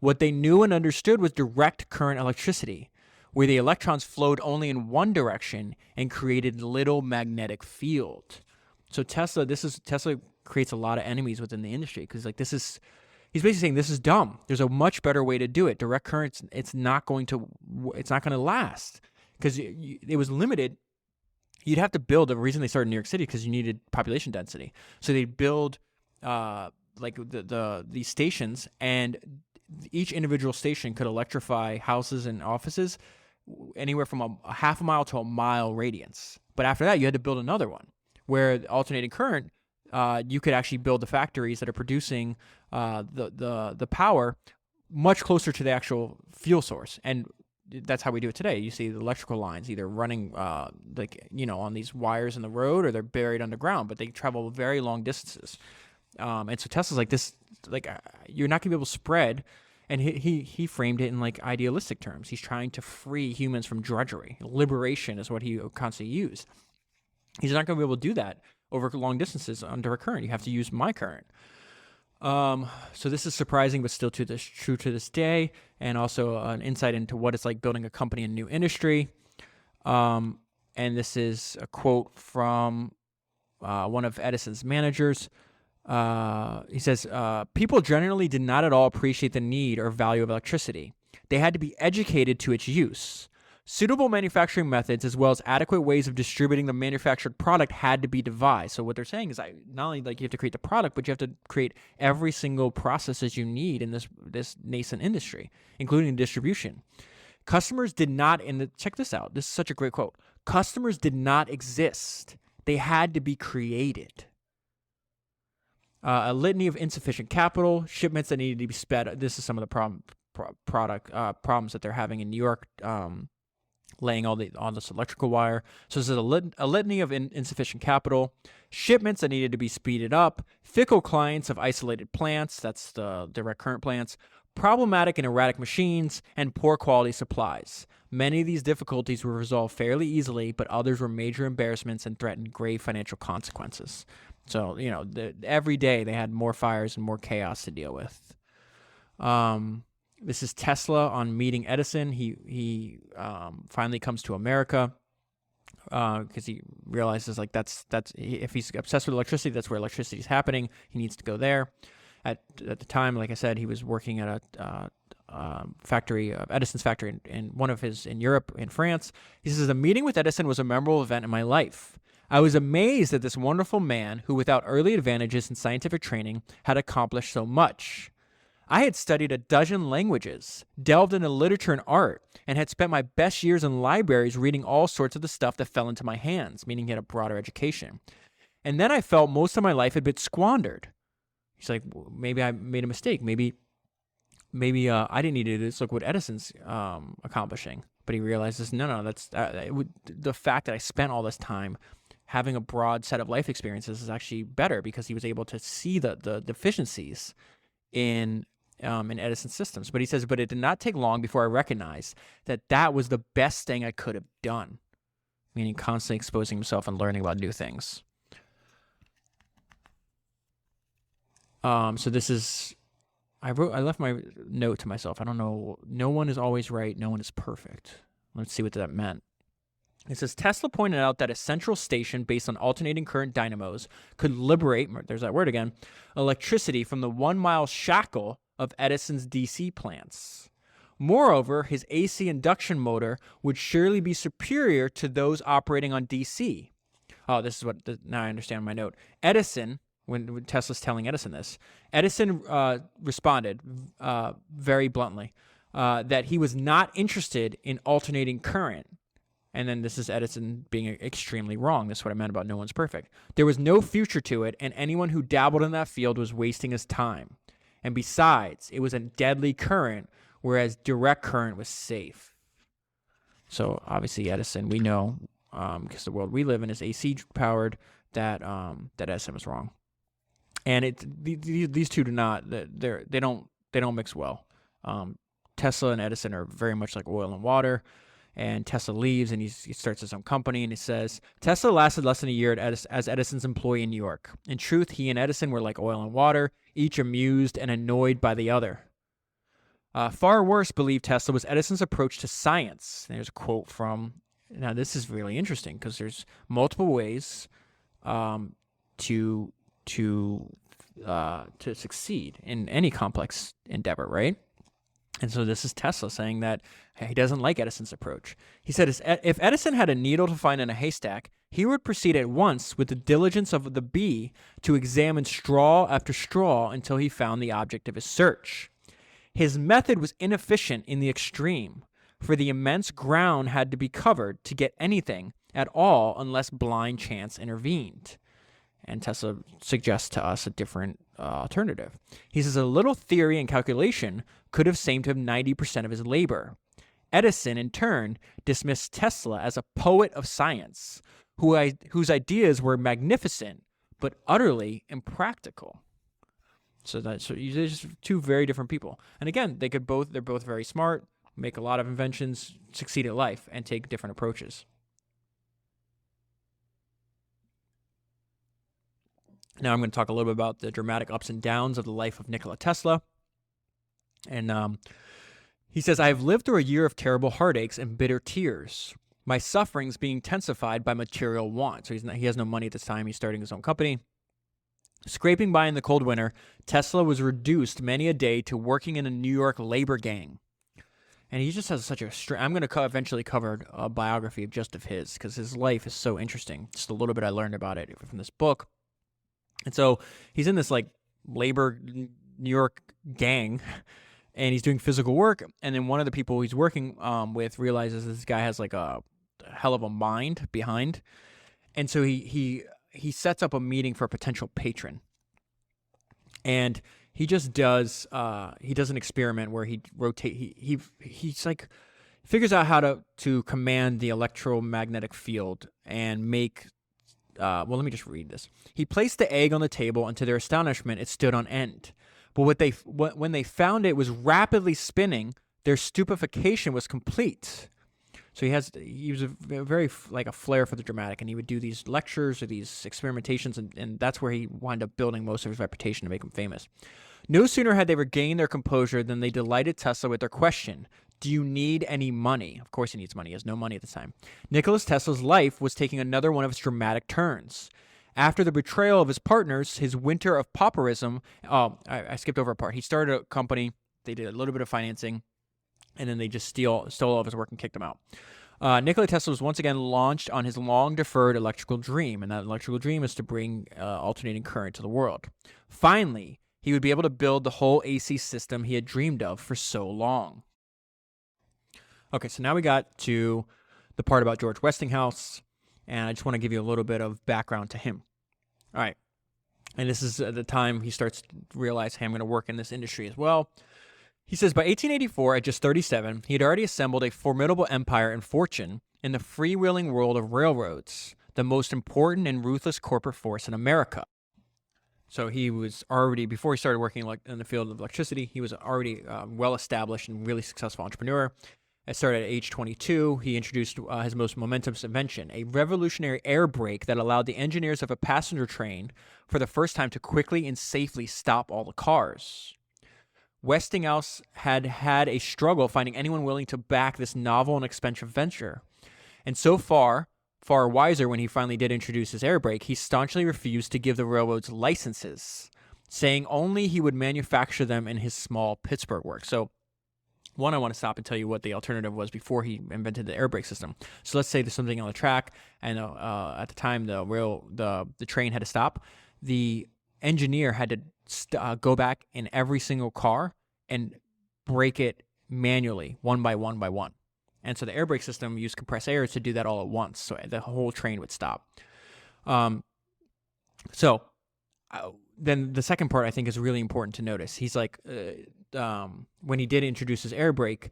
What they knew and understood was direct current electricity, where the electrons flowed only in one direction and created little magnetic field. So Tesla creates a lot of enemies within the industry because he's basically saying this is dumb. There's a much better way to do it. Direct current, it's not going to last. Because it was limited. You'd have to build. The reason they started in New York City because you needed population density. So they'd build these stations, and each individual station could electrify houses and offices anywhere from a half a mile to a mile radius. But after that, you had to build another one where alternating current, you could actually build the factories that are producing the power much closer to the actual fuel source. And that's how we do it today. You see the electrical lines either running on these wires in the road, or they're buried underground, but they travel very long distances. And so Tesla's like this, you're not gonna be able to spread. And he framed it in like idealistic terms. He's trying to free humans from drudgery. Liberation is what he constantly used. He's not gonna be able to do that over long distances under a current. You have to use my current. So this is surprising, but still true to this day, and also an insight into what it's like building a company in a new industry. And this is a quote from one of Edison's managers. He says, "People generally did not at all appreciate the need or value of electricity. They had to be educated to its use. Suitable manufacturing methods as well as adequate ways of distributing the manufactured product had to be devised. So what they're saying is not only like you have to create the product, but you have to create every single processes you need in this nascent industry, including distribution. Customers did not, and check this out, this is such a great quote, customers did not exist. They had to be created. A litany of insufficient capital, shipments that needed to be sped. This is some of the problems that they're having in New York, laying all this electrical wire. So this is a litany of insufficient capital, shipments that needed to be speeded up, fickle clients of isolated plants, that's the direct current plants, problematic and erratic machines, and poor quality supplies. Many of these difficulties were resolved fairly easily, but others were major embarrassments and threatened grave financial consequences. So, every day they had more fires and more chaos to deal with. This is Tesla on meeting Edison. He finally comes to America because he realizes that's if he's obsessed with electricity, that's where electricity is happening. He needs to go there. At the time, like I said, he was working at a factory, Edison's factory in Europe, in France. He says, the meeting with Edison was a memorable event in my life. I was amazed that this wonderful man, who without early advantages in scientific training, had accomplished so much. I had studied a dozen languages, delved into literature and art, and had spent my best years in libraries reading all sorts of the stuff that fell into my hands, meaning he had a broader education. And then I felt most of my life had been squandered. He's like, maybe I made a mistake. Maybe I didn't need to do this. Look what Edison's accomplishing. But he realizes, no, that's the fact that I spent all this time having a broad set of life experiences is actually better because he was able to see the deficiencies in Edison's systems. But he says, but it did not take long before I recognized that was the best thing I could have done, meaning constantly exposing himself and learning about new things. So this is, I left my note to myself. I don't know. No one is always right. No one is perfect. Let's see what that meant. It says, Tesla pointed out that a central station based on alternating current dynamos could liberate, there's that word again, electricity from the 1 mile shackle of Edison's DC plants. Moreover, his AC induction motor would surely be superior to those operating on DC. Oh, this is now I understand my note. Edison, when Tesla's telling Edison this, Edison responded very bluntly that he was not interested in alternating current. And then this is Edison being extremely wrong. That's what I meant about no one's perfect. There was no future to it, and anyone who dabbled in that field was wasting his time. And besides, it was a deadly current, whereas direct current was safe. So obviously Edison, we know, because the world we live in is AC powered, that Edison was wrong. And these two do not, they don't mix well. Tesla and Edison are very much like oil and water. And Tesla leaves, and he starts his own company, and he says, Tesla lasted less than a year as Edison's employee in New York. In truth, he and Edison were like oil and water, each amused and annoyed by the other. Far worse, believed Tesla, was Edison's approach to science. There's a quote from, now this is really interesting, because there's multiple ways to succeed in any complex endeavor, right? And so this is Tesla saying that he doesn't like Edison's approach. He said, if Edison had a needle to find in a haystack, he would proceed at once with the diligence of the bee to examine straw after straw until he found the object of his search. His method was inefficient in the extreme, for the immense ground had to be covered to get anything at all unless blind chance intervened. And Tesla suggests to us a different alternative. He says a little theory and calculation could have saved him 90% of his labor. Edison, in turn, dismissed Tesla as a poet of science, whose ideas were magnificent but utterly impractical. So they're just two very different people. And again, they're both very smart, make a lot of inventions, succeed at life, and take different approaches. Now I'm going to talk a little bit about the dramatic ups and downs of the life of Nikola Tesla. And he says, I have lived through a year of terrible heartaches and bitter tears, my sufferings being intensified by material want. So he has no money at this time. He's starting his own company. Scraping by in the cold winter, Tesla was reduced many a day to working in a New York labor gang. And he just has such a I'm going to eventually cover a biography of his, because his life is so interesting. Just a little bit I learned about it from this book. And so he's in this like labor New York gang, and he's doing physical work. And then one of the people he's working with realizes this guy has like a hell of a mind behind. And so he sets up a meeting for a potential patron. And he just does an experiment where he he's like figures out how to command the electromagnetic field and make well, let me just read this. He placed the egg on the table, and to their astonishment, it stood on end. But when they found it was rapidly spinning, their stupefaction was complete. So he was a very like a flair for the dramatic, and he would do these lectures or these experimentations, and that's where he wound up building most of his reputation to make him famous. No sooner had they regained their composure than they delighted Tesla with their question, do you need any money? Of course he needs money. He has no money at the time. Nikola Tesla's life was taking another one of its dramatic turns. After the betrayal of his partners, his winter of pauperism, I skipped over a part. He started a company. They did a little bit of financing, and then they just stole all of his work and kicked him out. Nikola Tesla was once again launched on his long-deferred electrical dream, and that electrical dream is to bring alternating current to the world. Finally, he would be able to build the whole AC system he had dreamed of for so long. Okay, so now we got to the part about George Westinghouse, and I just want to give you a little bit of background to him. All right, and this is at the time he starts to realize, hey, I'm going to work in this industry as well. He says, by 1884, at just 37, he had already assembled a formidable empire and fortune in the freewheeling world of railroads, the most important and ruthless corporate force in America. So he was already, before he started working in the field of electricity, he was already well-established and really successful entrepreneur. It started at age 22. He introduced his most momentous invention, a revolutionary air brake that allowed the engineers of a passenger train for the first time to quickly and safely stop all the cars. Westinghouse had a struggle finding anyone willing to back this novel and expensive venture. And so far wiser when he finally did introduce his air brake, he staunchly refused to give the railroads licenses, saying only he would manufacture them in his small Pittsburgh works. So one, I want to stop and tell you what the alternative was before he invented the air brake system. So let's say there's something on the track, and at the time the train had to stop. The engineer had to go back in every single car and brake it manually, one by one by one. And so the air brake system used compressed air to do that all at once, so the whole train would stop. Then the second part I think is really important to notice. He's like, when he did introduce his air brake,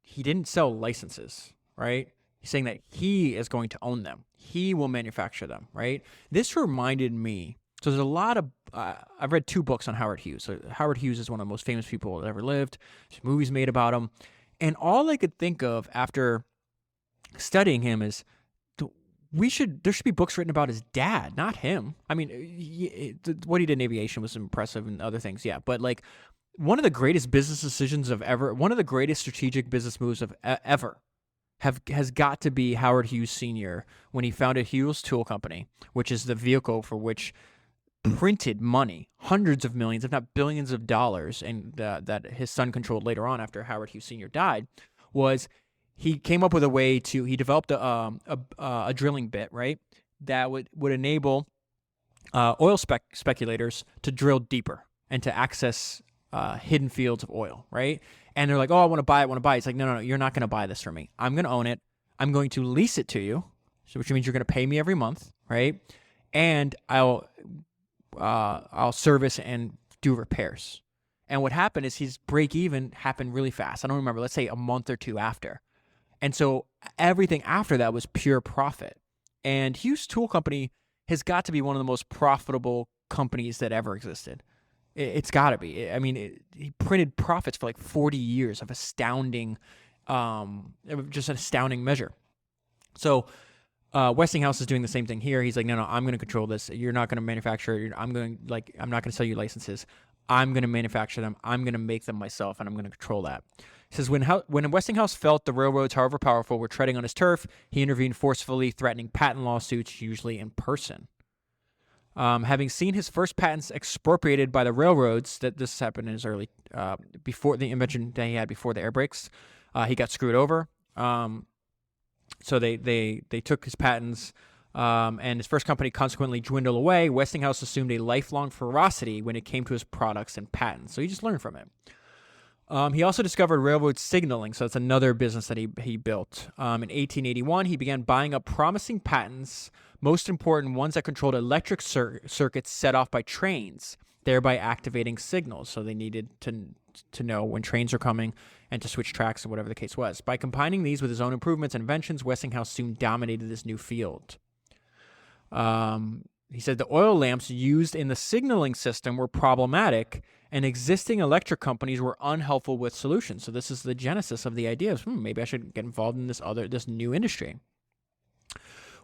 he didn't sell licenses, right? He's saying that he is going to own them. He will manufacture them, right? This reminded me, so there's a lot of, I've read 2 books on Howard Hughes. So Howard Hughes is one of the most famous people that ever lived. There's movies made about him. And all I could think of after studying him is, there should be books written about his dad, not him. I mean, what he did in aviation was impressive and other things, yeah. But like, one of the greatest business decisions of ever, one of the greatest strategic business moves of ever, has got to be Howard Hughes Sr. when he founded Hughes Tool Company, which is the vehicle for which printed money, hundreds of millions, if not billions of dollars, and that his son controlled later on after Howard Hughes Sr. died, was he came up with a way to, he developed a drilling bit, right, that would enable oil speculators to drill deeper and to access hidden fields of oil, right? And they're like, oh, I want to buy it. It's like, no, you're not going to buy this from me. I'm going to own it. I'm going to lease it to you, so which means you're going to pay me every month, right? And I'll service and do repairs. And what happened is his break even happened really fast. I don't remember, let's say a month or 2 after. And so everything after that was pure profit. And Hughes Tool Company has got to be one of the most profitable companies that ever existed. It's got to be. I mean, he printed profits for like 40 years of astounding, just an astounding measure. So Westinghouse is doing the same thing here. He's like, no, I'm going to control this. You're not going to manufacture. I'm not going to sell you licenses. I'm going to manufacture them. I'm going to make them myself, and I'm going to control that. He says, when Westinghouse felt the railroads, however powerful, were treading on his turf, he intervened forcefully, threatening patent lawsuits, usually in person. Having seen his first patents expropriated by the railroads, that this happened in his early, before the invention that he had before the air brakes, he got screwed over. So they took his patents, and his first company consequently dwindled away. Westinghouse assumed a lifelong ferocity when it came to his products and patents. So he just learned from it. He also discovered railroad signaling, so that's another business that he built. In 1881, he began buying up promising patents, most important ones that controlled electric circuits set off by trains, thereby activating signals. So they needed to know when trains are coming and to switch tracks or whatever the case was. By combining these with his own improvements and inventions, Westinghouse soon dominated this new field. He said the oil lamps used in the signaling system were problematic, and existing electric companies were unhelpful with solutions. So this is the genesis of the idea of maybe I should get involved in this new industry.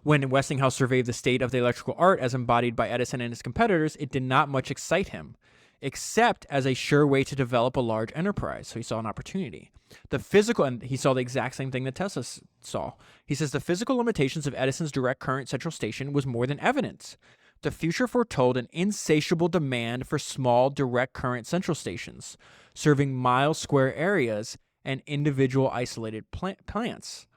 When Westinghouse surveyed the state of the electrical art as embodied by Edison and his competitors, it did not much excite him, except as a sure way to develop a large enterprise. So he saw an opportunity. And he saw the exact same thing that Tesla saw. He says the physical limitations of Edison's direct current central station was more than evident. The future foretold an insatiable demand for small direct current central stations, serving mile square areas and individual isolated plants.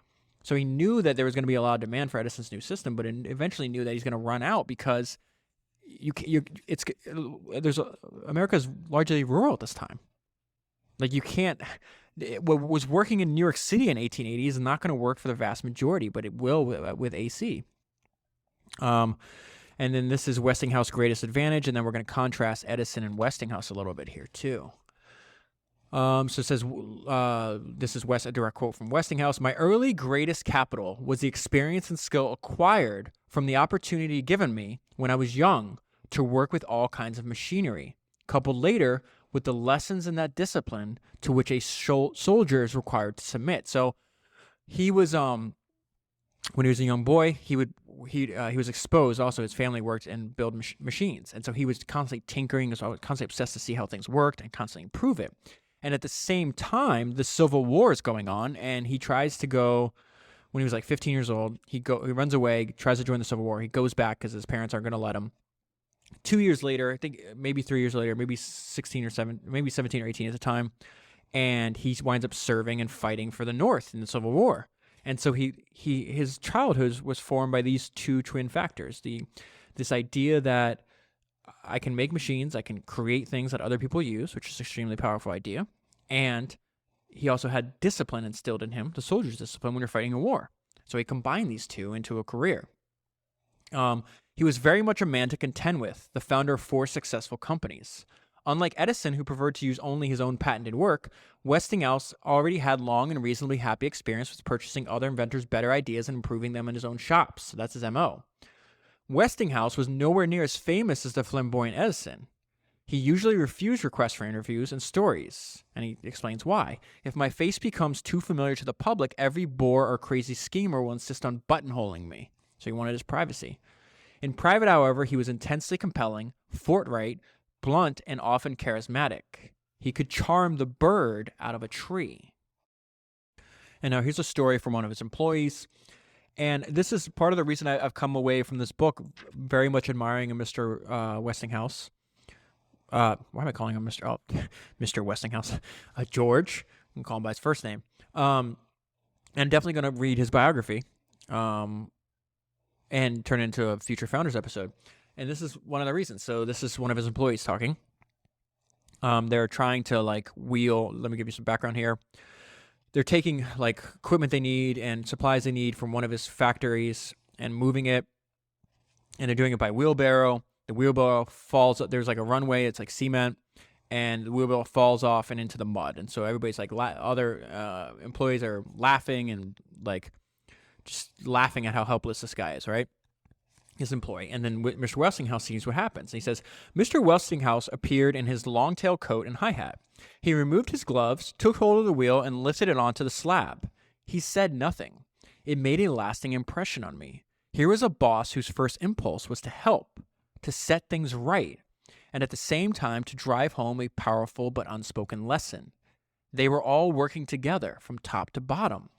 So he knew that there was going to be a lot of demand for Edison's new system, but eventually knew that he's going to run out because America's largely rural at this time. Like you can't. What was working in New York City in 1880 is not going to work for the vast majority, but it will with AC. And then this is Westinghouse's greatest advantage, and then we're going to contrast Edison and Westinghouse a little bit here too. So it says, this is a direct quote from Westinghouse. My early greatest capital was the experience and skill acquired from the opportunity given me when I was young to work with all kinds of machinery, coupled later with the lessons in that discipline to which a soldier is required to submit. So he was, when he was a young boy, he was exposed. Also, his family worked and built machines, and so he was constantly tinkering. He was constantly obsessed to see how things worked and constantly improve it. And at the same time, the Civil War is going on, and he tries to go. When he was like 15 years old, he runs away, tries to join the Civil War. He goes back because his parents aren't going to let him. 2 years later, I think maybe 3 years later, maybe 16 or 7, maybe 17 or 18 at the time, and he winds up serving and fighting for the North in the Civil War. And so his childhood was formed by these two twin factors: this idea that I can make machines, I can create things that other people use, which is an extremely powerful idea, and he also had discipline instilled in him, the soldier's discipline when you're fighting a war. So he combined these two into a career. He was very much a man to contend with, the founder of 4 successful companies. Unlike Edison, who preferred to use only his own patented work, Westinghouse already had long and reasonably happy experience with purchasing other inventors' better ideas and improving them in his own shops. So that's his MO. Westinghouse was nowhere near as famous as the flamboyant Edison. He usually refused requests for interviews and stories, and he explains why. If my face becomes too familiar to the public, every bore or crazy schemer will insist on buttonholing me. So he wanted his privacy. In private, however, he was intensely compelling, forthright, blunt, and often charismatic. He could charm the bird out of a tree. And now here's a story from one of his employees. And this is part of the reason I've come away from this book very much admiring a Mr. Westinghouse. Why am I calling him Mr. Oh, Mr. Westinghouse? George. I can call him by his first name. And definitely going to read his biography and turn it into a future Founders episode. And this is one of the reasons. So this is one of his employees talking. They're trying to wheel. Let me give you some background here. They're taking equipment they need and supplies they need from one of his factories and moving it. And they're doing it by wheelbarrow. The wheelbarrow falls. There's a runway. It's like cement. And the wheelbarrow falls off and into the mud. And so everybody's other employees are laughing and just laughing at how helpless this guy is, right? His employee. And then Mr. Westinghouse sees what happens. He says, Mr. Westinghouse appeared in his long tail coat and hi-hat. He removed his gloves, took hold of the wheel, and lifted it onto the slab. He said nothing. It made a lasting impression on me. Here was a boss whose first impulse was to help, to set things right, and at the same time to drive home a powerful but unspoken lesson. They were all working together from top to bottom.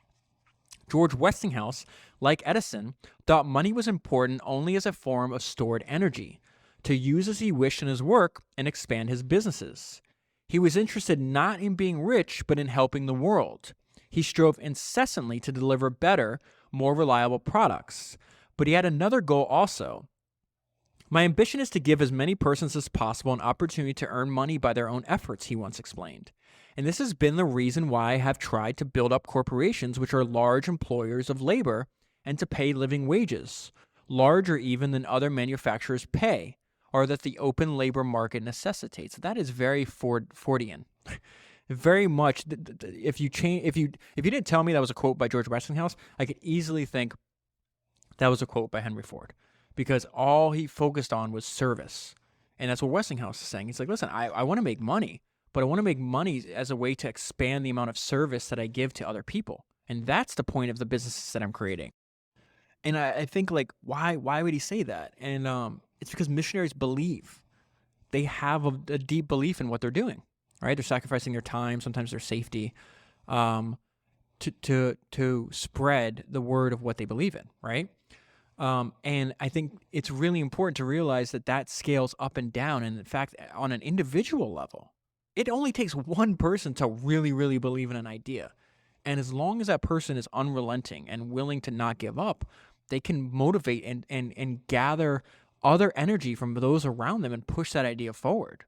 George Westinghouse, like Edison, thought money was important only as a form of stored energy. to use as he wished in his work and expand his businesses. He was interested not in being rich, but in helping the world. He strove incessantly to deliver better, more reliable products. But he had another goal also. My ambition is to give as many persons as possible an opportunity to earn money by their own efforts, he once explained. And this has been the reason why I have tried to build up corporations which are large employers of labor and to pay living wages, larger even than other manufacturers pay, or that the open labor market necessitates. That is very Fordian. Very much. If you didn't tell me that was a quote by George Westinghouse, I could easily think that was a quote by Henry Ford, because all he focused on was service. And that's what Westinghouse is saying. He's like, listen, I want to make money, but I want to make money as a way to expand the amount of service that I give to other people. And that's the point of the businesses that I'm creating. And I think, like, why would he say that? And it's because missionaries believe. They have a deep belief in what they're doing, right? They're sacrificing their time, sometimes their safety, to spread the word of what they believe in, right? And I think it's really important to realize that scales up and down. And in fact, on an individual level, it only takes one person to really, really believe in an idea. And as long as that person is unrelenting and willing to not give up, they can motivate and gather other energy from those around them and push that idea forward.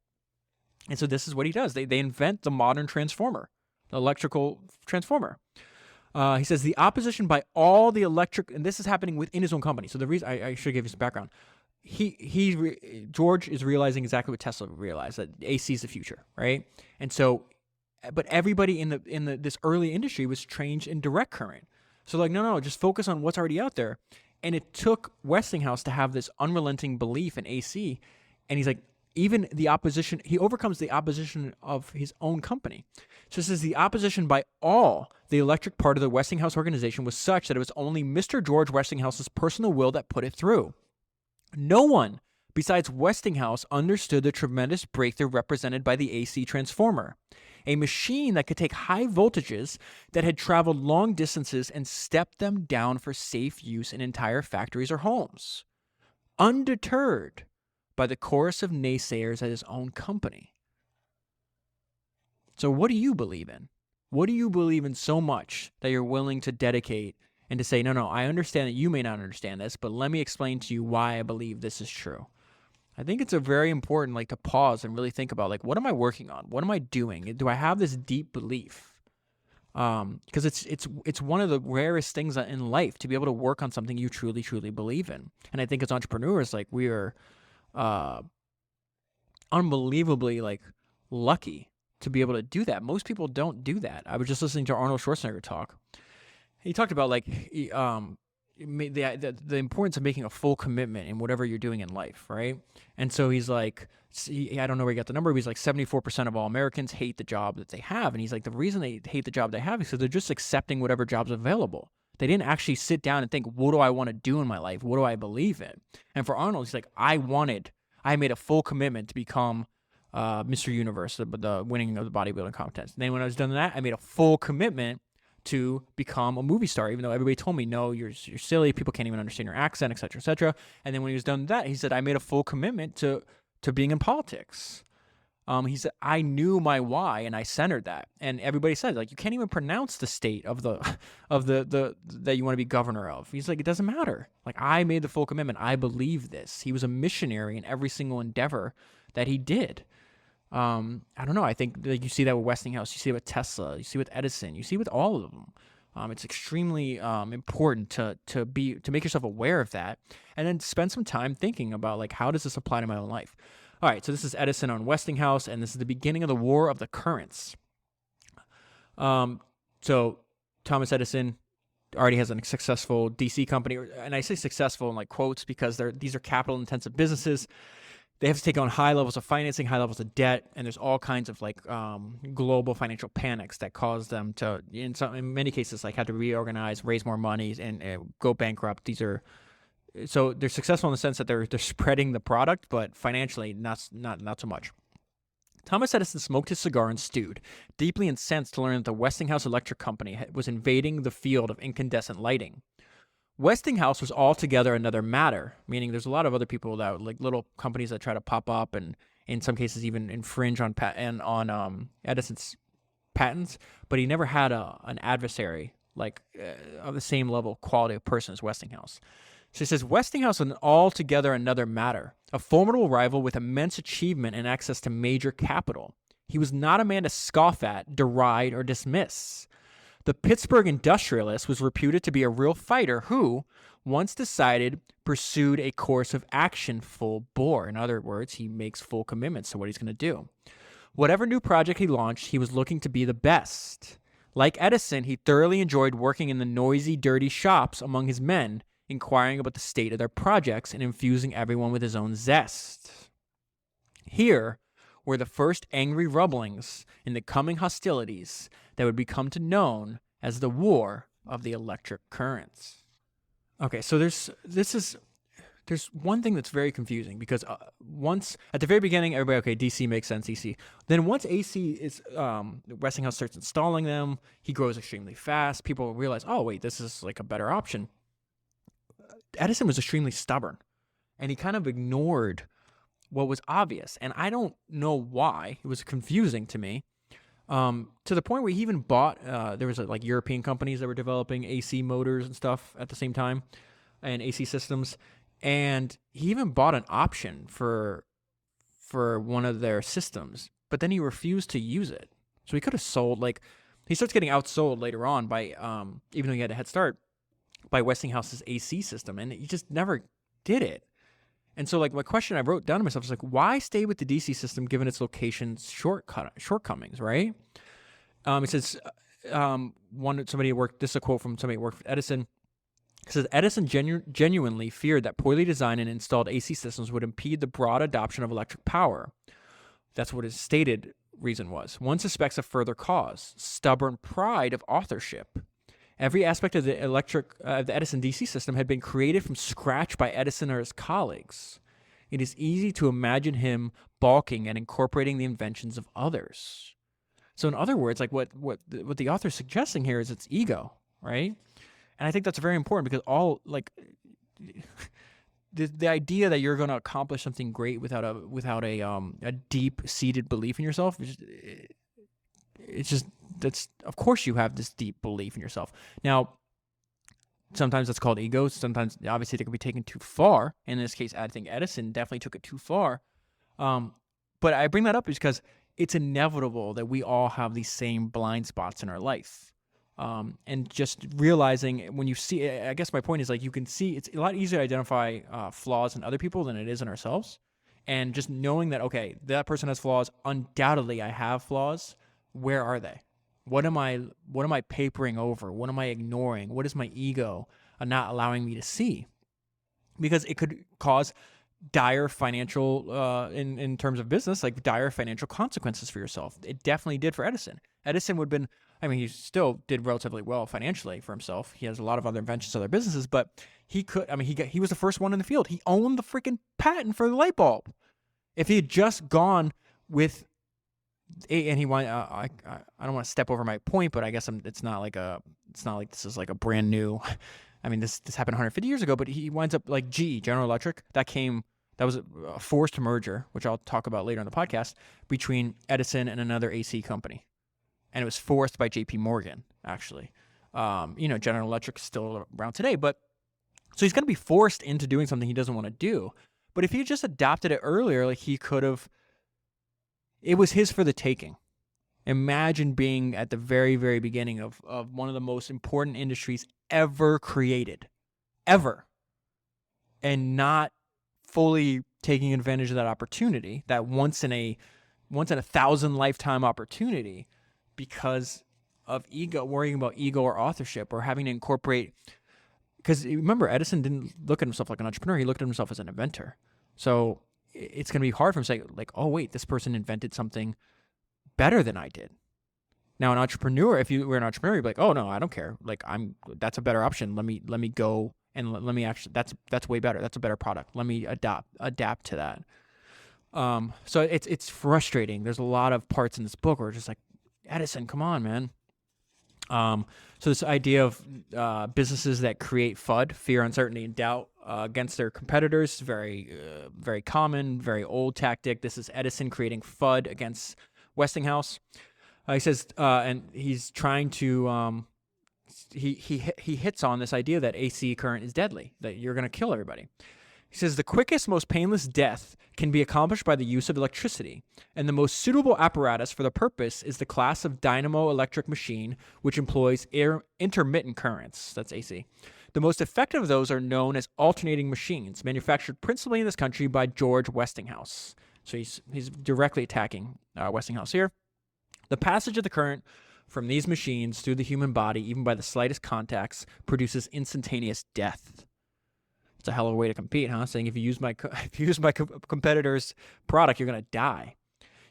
And so this is what he does. They invent the modern transformer, the electrical transformer. He says the opposition by all the electric, and this is happening within his own company. So the reason I should give you some background. George is realizing exactly what Tesla realized, that AC is the future, right? And so, but everybody in this early industry was trained in direct current. So like, no, just focus on what's already out there. And it took Westinghouse to have this unrelenting belief in AC. And he's like, even the opposition, he overcomes the opposition of his own company. So it says the opposition by all the electric part of the Westinghouse organization was such that it was only Mr. George Westinghouse's personal will that put it through. No one besides Westinghouse understood the tremendous breakthrough represented by the AC transformer, a machine that could take high voltages that had traveled long distances and step them down for safe use in entire factories or homes. Undeterred by the chorus of naysayers at his own company. So what do you believe in? What do you believe in so much that you're willing to dedicate and to say, no, I understand that you may not understand this, but let me explain to you why I believe this is true. I think it's a very important, like, to pause and really think about, like, what am I working on? What am I doing? Do I have this deep belief? Because it's one of the rarest things in life to be able to work on something you truly, truly believe in. And I think as entrepreneurs, like, we are unbelievably, like, lucky to be able to do that. Most people don't do that. I was just listening to Arnold Schwarzenegger talk. He talked about, like, the importance of making a full commitment in whatever you're doing in life, right? And so he's like, I don't know where he got the number, but he's like 74% of all Americans hate the job that they have. And he's like, the reason they hate the job they have is because they're just accepting whatever job's available. They didn't actually sit down and think, what do I want to do in my life? What do I believe in? And for Arnold, he's like, I made a full commitment to become Mr. Universe, the winning of the bodybuilding contest. And then when I was done that, I made a full commitment to become a movie star, even though everybody told me, no, you're silly, people can't even understand your accent, et cetera, et cetera. And then when he was done with that, he said, I made a full commitment to being in politics. He said, I knew my why and I centered that. And everybody said, like, you can't even pronounce the state of the that you want to be governor of. He's like, it doesn't matter. Like, I made the full commitment. I believe this. He was a missionary in every single endeavor that he did. I don't know. I think, like, you see that with Westinghouse, you see it with Tesla, you see it with Edison, you see it with all of them. It's extremely important to make yourself aware of that, and then spend some time thinking about, like, how does this apply to my own life? All right, so this is Edison on Westinghouse, and this is the beginning of the War of the Currents. So Thomas Edison already has a successful DC company, and I say successful in, like, quotes because these are capital-intensive businesses. They have to take on high levels of financing, high levels of debt, and there's all kinds of, like, global financial panics that cause them to, in many cases, like, have to reorganize, raise more money, and go bankrupt. So they're successful in the sense that they're spreading the product, but financially not so much. Thomas Edison smoked his cigar and stewed, deeply incensed to learn that the Westinghouse Electric Company was invading the field of incandescent lighting. Westinghouse was altogether another matter, meaning there's a lot of other people that like little companies that try to pop up and in some cases even infringe on Edison's patents, but he never had an adversary like of the same level quality of person as Westinghouse. So he says Westinghouse was altogether another matter, a formidable rival with immense achievement and access to major capital. He was not a man to scoff at, deride, or dismiss. The Pittsburgh industrialist was reputed to be a real fighter who, once decided, pursued a course of action full bore. In other words, he makes full commitments to what he's going to do. Whatever new project he launched, he was looking to be the best. Like Edison, he thoroughly enjoyed working in the noisy, dirty shops among his men, inquiring about the state of their projects and infusing everyone with his own zest. Here were the first angry rumblings in the coming hostilities that would become known as the War of the Electric Currents. Okay, so there's one thing that's very confusing because once at the very beginning, everybody, okay, DC makes sense, DC. Then once AC is, Westinghouse starts installing them, he grows extremely fast. People realize, oh wait, this is like a better option. Edison was extremely stubborn, and he kind of ignored what was obvious, and I don't know why. It was confusing to me, to the point where he even bought. There was like European companies that were developing AC motors and stuff at the same time, and AC systems, and he even bought an option for one of their systems, but then he refused to use it. So he could have sold. Like he starts getting outsold later on by, even though he had a head start, by Westinghouse's AC system, and he just never did it. And so, like, my question I wrote down to myself is like, why stay with the DC system given its location's shortcomings, right? It says, somebody worked, this is a quote from somebody who worked for Edison. It says, Edison genuinely feared that poorly designed and installed AC systems would impede the broad adoption of electric power. That's what his stated reason was. One suspects a further cause, stubborn pride of authorship. Every aspect of the Edison DC system had been created from scratch by Edison or his colleagues. It is easy to imagine him balking at incorporating the inventions of others. So in other words, like what the author's suggesting here is it's ego, right? And I think that's very important because the idea that you're going to accomplish something great without a deep-seated belief in yourself, that's of course you have this deep belief in yourself. Now, sometimes that's called ego. Sometimes, obviously, they can be taken too far. In this case, I think Edison definitely took it too far. But I bring that up because it's inevitable that we all have these same blind spots in our life. And just realizing when you see, I guess my point is like you can see it's a lot easier to identify flaws in other people than it is in ourselves. And just knowing that, okay, that person has flaws. Undoubtedly, I have flaws. Where are they? What am I papering over? What am I ignoring? What is my ego not allowing me to see? Because it could cause dire financial, in terms of business, like dire financial consequences for yourself. It definitely did for Edison. Edison would have been, he still did relatively well financially for himself. He has a lot of other inventions, other businesses, but he was the first one in the field. He owned the freaking patent for the light bulb. If he had just gone with, and he went, I don't want to step over my point, but I guess it's not like this is like a brand new, this happened 150 years ago, but he winds up like GE, General Electric, that was a forced merger, which I'll talk about later on the podcast, between Edison and another AC company. And it was forced by JP Morgan, actually. General Electric is still around today, but so he's going to be forced into doing something he doesn't want to do. But if he just adopted it earlier, like he could have, it was his for the taking. Imagine being at the very, very beginning of one of the most important industries ever created, ever, and not fully taking advantage of that opportunity, that once in a 1,000 lifetime opportunity, because of ego, worrying about ego or authorship or having to incorporate. Because remember, Edison didn't look at himself like an entrepreneur; he looked at himself as an inventor. So it's going to be hard for him to say, like, oh, wait, this person invented something better than I did. Now, an entrepreneur, if you were an entrepreneur, you'd be like, oh, no, I don't care. Like, that's a better option. Let me go and let me actually, that's way better. That's a better product. Let me adapt to that. So it's frustrating. There's a lot of parts in this book where it's just like, Edison, come on, man. So this idea of businesses that create FUD, fear, uncertainty, and doubt against their competitors, very common, very old tactic. This is Edison creating FUD against Westinghouse. He says, and he's trying to, he hits on this idea that AC current is deadly, that you're going to kill everybody. He says the quickest, most painless death can be accomplished by the use of electricity, and the most suitable apparatus for the purpose is the class of dynamo electric machine, which employs intermittent currents. That's AC. The most effective of those are known as alternating machines, manufactured principally in this country by George Westinghouse. So he's directly attacking Westinghouse here. The passage of the current from these machines through the human body, even by the slightest contacts, produces instantaneous death. It's a hell of a way to compete, huh? Saying if you use my competitor's product, you're going to die.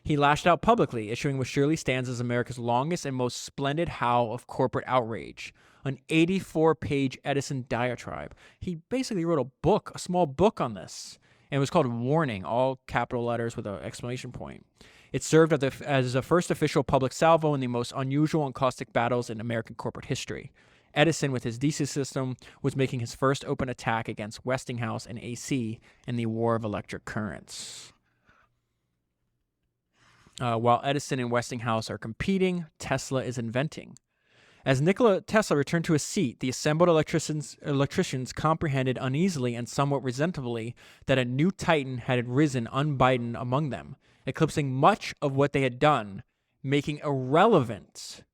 He lashed out publicly, issuing what surely stands as America's longest and most splendid howl of corporate outrage, an 84-page Edison diatribe. He basically wrote a small book on this, and it was called Warning, all capital letters with an exclamation point. It served as the first official public salvo in the most unusual and caustic battles in American corporate history. Edison, with his DC system, was making his first open attack against Westinghouse and AC in the war of electric currents. While Edison and Westinghouse are competing, Tesla is inventing. As Nikola Tesla returned to his seat, the assembled electricians comprehended uneasily and somewhat resentably that a new titan had risen unbidden among them, eclipsing much of what they had done, making irrelevant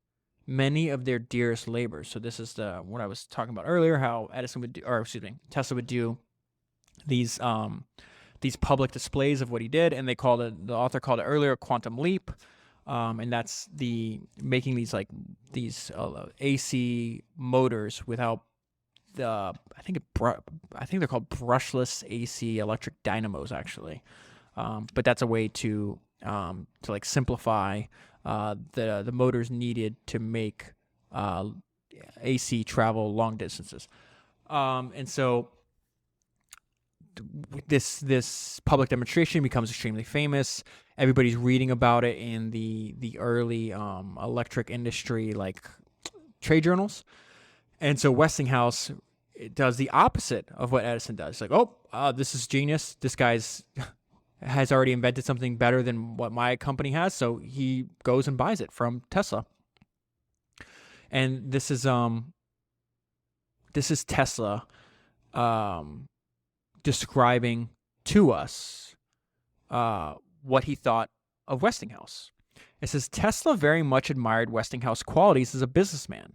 many of their dearest labors. So this is what I was talking about earlier, how Tesla would do these public displays of what he did, and the author called it earlier quantum leap, and that's making these AC motors without I think they're called brushless AC electric dynamos actually, but that's a way to simplify the motors needed to make AC travel long distances, and so this public demonstration becomes extremely famous. Everybody's reading about it in the early electric industry trade journals, and so Westinghouse does the opposite of what Edison does. It's like, this is genius. This guy's has already invented something better than what my company has, so he goes and buys it from Tesla. And this is Tesla describing to us what he thought of Westinghouse. It says, Tesla very much admired Westinghouse qualities as a businessman.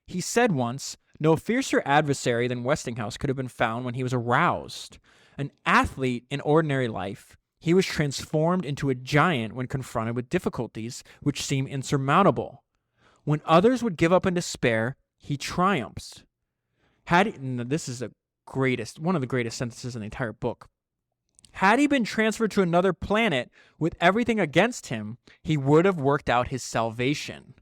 He said once, no fiercer adversary than Westinghouse could have been found when he was aroused. An athlete in ordinary life, he was transformed into a giant when confronted with difficulties which seem insurmountable. When others would give up in despair, he triumphs. This is one of the greatest sentences in the entire book. Had he been transferred to another planet with everything against him, he would have worked out his salvation.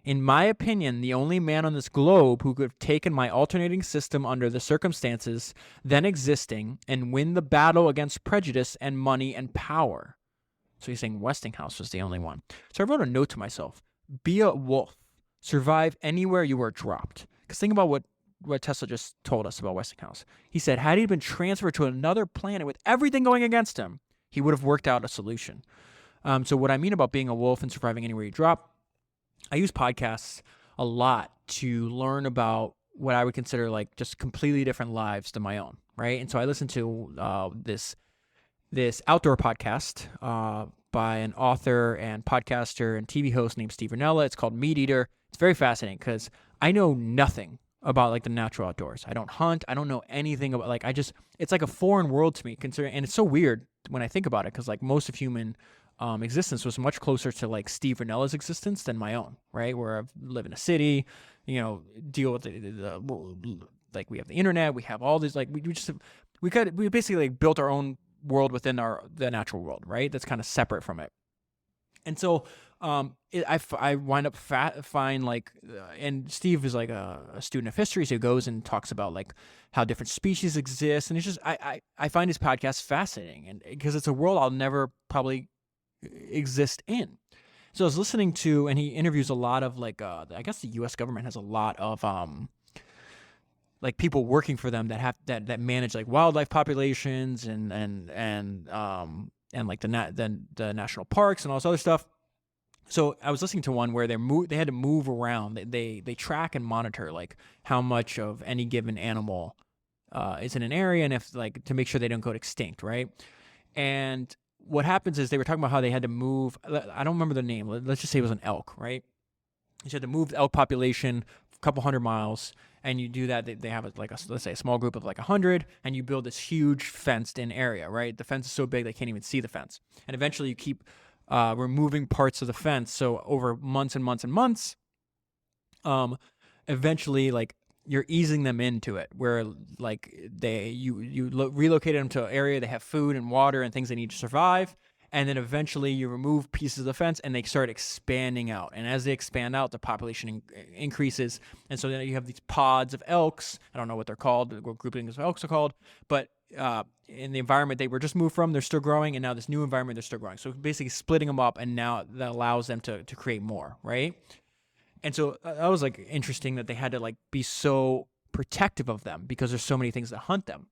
In my opinion, the only man on this globe who could have taken my alternating system under the circumstances then existing and win the battle against prejudice and money and power. So he's saying Westinghouse was the only one. So I wrote a note to myself, be a wolf, survive anywhere you are dropped. Because think about what Tesla just told us about Westinghouse. He said, had he been transferred to another planet with everything going against him, he would have worked out a solution. So what I mean about being a wolf and surviving anywhere you drop, I use podcasts a lot to learn about what I would consider just completely different lives than my own, right? And so I listen to this outdoor podcast by an author and podcaster and TV host named Steve Rinella. It's called Meat Eater. It's very fascinating because I know nothing about the natural outdoors. I don't hunt. I don't know anything about it's like a foreign world to me, considering, and it's so weird when I think about it because we of human existence was much closer to Steve Rinella's existence than my own, right? Where I live in a city, deal with we have the internet, we have all these we basically built our own world within the natural world, right? That's kind of separate from it. And so I wind up and Steve is a student of history, so he goes and talks about how different species exist, and it's just I find his podcast fascinating, and because it's a world I'll never probably exist in. So I was listening to, and he interviews a lot of like, I guess the U.S. government has a lot of like people working for them that have that manage like wildlife populations and like the national parks and all this other stuff. So I was listening to one where they had to move around. They track and monitor like how much of any given animal is in an area, and if like to make sure they don't go extinct, right? And what happens is they were talking about how they had to move. I don't remember the name. Let's just say it was an elk, right? You had to move the elk population a couple hundred miles, and you do that. They have like let's say a small group of like 100, and you build this huge fenced-in area, right? The fence is so big they can't even see the fence, and eventually you keep removing parts of the fence. So over months and months and months, eventually like you're easing them into it, where like you relocate them to an area they have food and water and things they need to survive, and then eventually you remove pieces of the fence and they start expanding out. And as they expand out, the population increases, and so then you have these pods of elks. I don't know what they're called, what groupings of elks are called, but in the environment they were just moved from, they're still growing, and now this new environment they're still growing. So basically splitting them up, and now that allows them to create more, right? And so that was like interesting that they had to like be so protective of them because there's so many things that hunt them.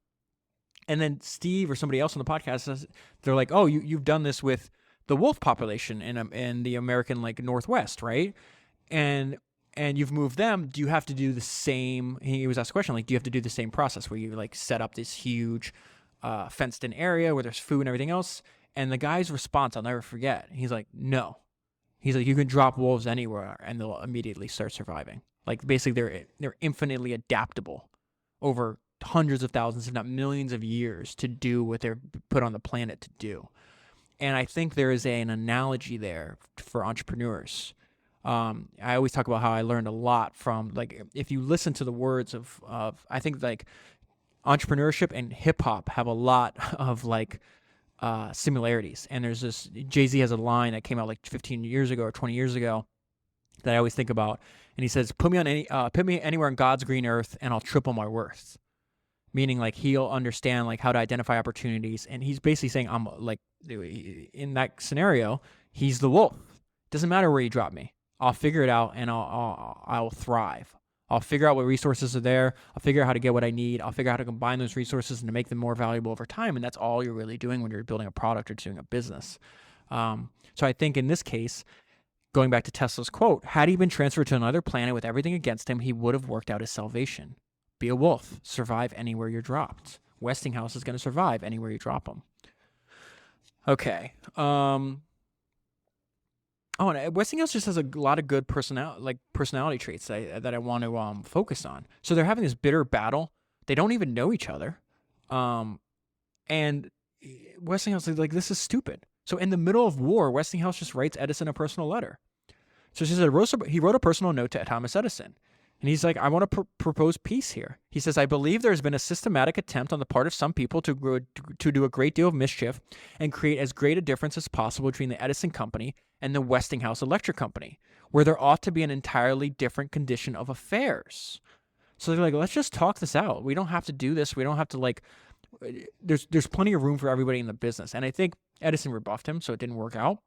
And then Steve or somebody else on the podcast says, they're like, oh, you've done this with the wolf population in the American like Northwest, right? And you've moved them. Do you have to do the same? He was asked a question like, do you have to do the same process where you like set up this huge fenced in area where there's food and everything else? And the guy's response, I'll never forget. He's like, no. He's like, you can drop wolves anywhere and they'll immediately start surviving. Like basically they're infinitely adaptable over hundreds of thousands, if not millions of years to do what they're put on the planet to do. And I think there is an analogy there for entrepreneurs. I always talk about how I learned a lot from, like, if you listen to the words of I think like entrepreneurship and hip hop have a lot of like similarities. And there's this, Jay-Z has a line that came out like 15 years ago or 20 years ago that I always think about. And he says, put me anywhere on God's green earth and I'll triple my worth. Meaning like he'll understand like how to identify opportunities. And he's basically saying, I'm like, in that scenario, he's the wolf. Doesn't matter where you drop me. I'll figure it out and I'll thrive. I'll figure out what resources are there. I'll figure out how to get what I need. I'll figure out how to combine those resources and to make them more valuable over time. And that's all you're really doing when you're building a product or doing a business. So I think in this case, going back to Tesla's quote, had he been transferred to another planet with everything against him, he would have worked out his salvation. Be a wolf. Survive anywhere you're dropped. Westinghouse is going to survive anywhere you drop him. Okay. Oh, and Westinghouse just has a lot of good personality traits that I want to focus on. So they're having this bitter battle. They don't even know each other. And Westinghouse is like, this is stupid. So in the middle of war, Westinghouse just writes Edison a personal letter. So she said he wrote a personal note to Thomas Edison. And he's like, I want to propose peace here. He says, I believe there has been a systematic attempt on the part of some people to do a great deal of mischief and create as great a difference as possible between the Edison Company and the Westinghouse Electric Company, where there ought to be an entirely different condition of affairs. So they're like, let's just talk this out. We don't have to do this. We don't have to like, there's plenty of room for everybody in the business. And I think Edison rebuffed him, so it didn't work out.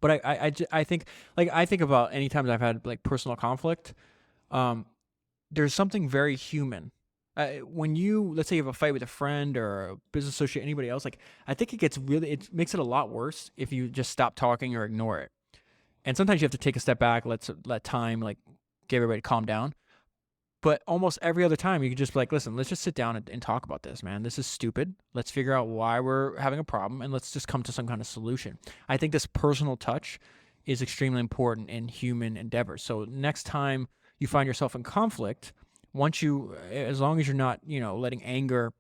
But I think about any times I've had like personal conflict, there's something very human. When let's say you have a fight with a friend or a business associate, anybody else, like I think it makes it a lot worse if you just stop talking or ignore it. And sometimes you have to take a step back, let time like get everybody calm down. But almost every other time you can just be like, listen, let's just sit down and talk about this, man. This is stupid. Let's figure out why we're having a problem and let's just come to some kind of solution. I think this personal touch is extremely important in human endeavors. So next time you find yourself in conflict, as long as you're not, letting anger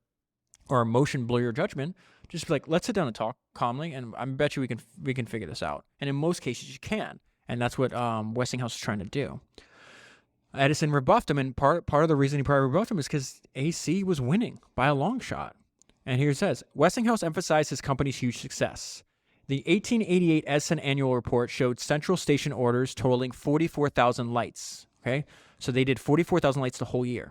or emotion blow your judgment, just be like, let's sit down and talk calmly, and I bet you we can figure this out. And in most cases, you can, and that's what Westinghouse is trying to do. Edison rebuffed him, and part of the reason he probably rebuffed him is because AC was winning by a long shot. And here it says, Westinghouse emphasized his company's huge success. The 1888 Edison annual report showed central station orders totaling 44,000 lights. Okay, so they did 44,000 lights the whole year.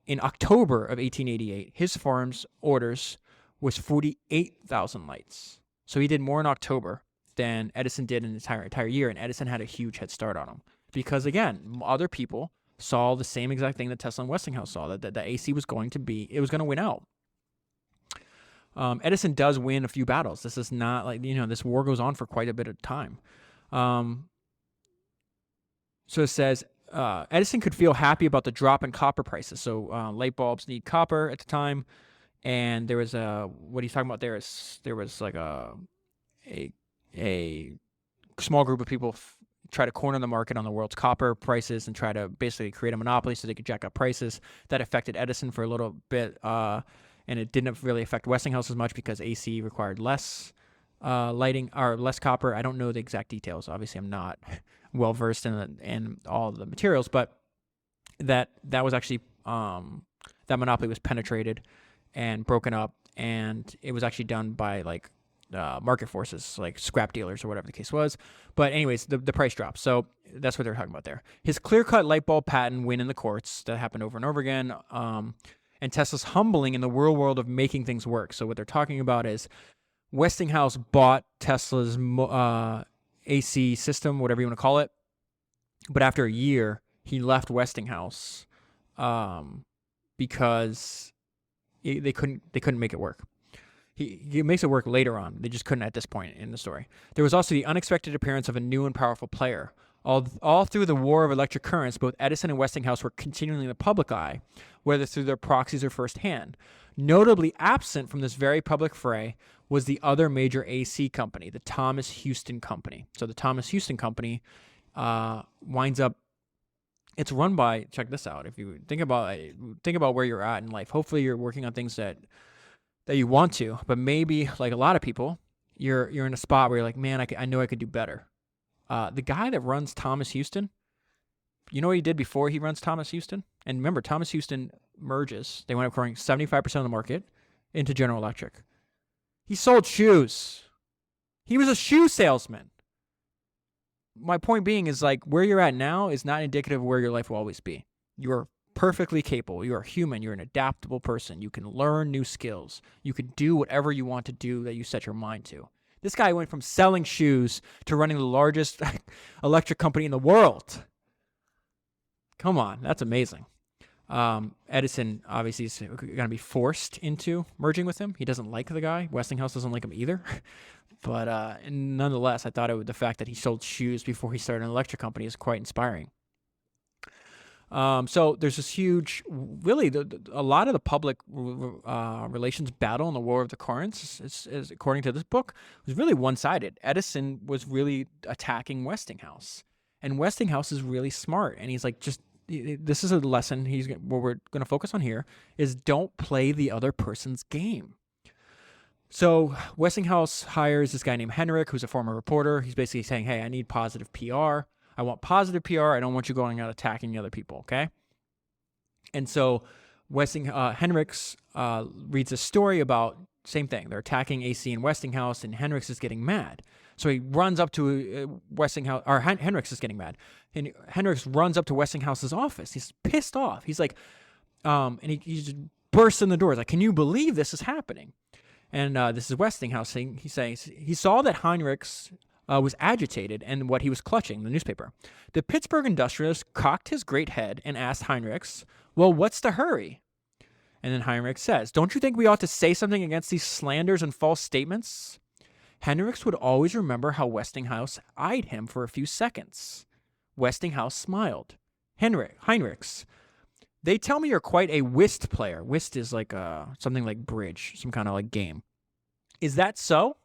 In October of 1888, his firm's orders was 48,000 lights. So he did more in October than Edison did in an entire year, and Edison had a huge head start on him because, again, other people saw the same exact thing that Tesla and Westinghouse saw, that the AC was going to win out. Edison does win a few battles. This is not like, this war goes on for quite a bit of time. So it says, Edison could feel happy about the drop in copper prices. So light bulbs need copper at the time. And there was what he's talking about there was like a small group of people try to corner the market on the world's copper prices and try to basically create a monopoly so they could jack up prices. That affected Edison for a little bit, and it didn't really affect Westinghouse as much because AC required less lighting or less copper. I don't know the exact details. Obviously, I'm not well versed in all the materials, but that was actually that monopoly was penetrated and broken up, and it was actually done by like market forces, like scrap dealers or whatever the case was. But anyways, the price dropped. So that's what they're talking about there. His clear-cut light bulb patent win in the courts. That happened over and over again. And Tesla's humbling in the real world of making things work. So what they're talking about is Westinghouse bought Tesla's AC system, whatever you want to call it. But after a year, he left Westinghouse because they couldn't make it work. He makes it work later on. They just couldn't at this point in the story. There was also the unexpected appearance of a new and powerful player. All through the war of electric currents, both Edison and Westinghouse were continually in the public eye, whether through their proxies or firsthand. Notably absent from this very public fray was the other major AC company, the Thomas Houston Company. So the Thomas Houston Company winds up, it's run by, check this out, if you think about where you're at in life. Hopefully you're working on things that you want to, but maybe like a lot of people, you're in a spot where you're like, man, I know I could do better. The guy that runs Thomas Houston, you know what he did before he runs Thomas Houston? And remember, Thomas Houston merges. They went up acquiring 75% of the market into General Electric. He sold shoes. He was a shoe salesman. My point being is like where you're at now is not indicative of where your life will always be. You are perfectly capable. You are human. You're an adaptable person. You can learn new skills. You can do whatever you want to do that you set your mind to. This guy went from selling shoes to running the largest electric company in the world. Come on, that's amazing. Edison obviously is going to be forced into merging with him. He doesn't like the guy. Westinghouse doesn't like him either. But nonetheless, I thought the fact that he sold shoes before he started an electric company is quite inspiring. So there's this huge, really, a lot of the public relations battle in the War of the Currents, is according to this book, was really one-sided. Edison was really attacking Westinghouse, and Westinghouse is really smart, and he's like, this is a lesson what we're going to focus on here, is don't play the other person's game. So Westinghouse hires this guy named Henrik, who's a former reporter. He's basically saying, hey, I need positive PR. I want positive PR. I don't want you going out attacking the other people, okay? And so Henrik's reads a story about same thing. They're attacking AC and Westinghouse, and Henrik's is getting mad. So he runs up to Westinghouse, or Henrik's is getting mad. And Henrik's runs up to Westinghouse's office. He's pissed off. He's like, and he just bursts in the door. He's like, can you believe this is happening? And this is Westinghouse saying, he says, he saw that Henrik's was agitated and what he was clutching, the newspaper. The Pittsburgh industrialist cocked his great head and asked Heinrichs, well, what's the hurry? And then Heinrich says, don't you think we ought to say something against these slanders and false statements? Heinrichs would always remember how Westinghouse eyed him for a few seconds. Westinghouse smiled. Heinrichs, they tell me you're quite a whist player. Whist is like something like bridge, some kind of like game. Is that so?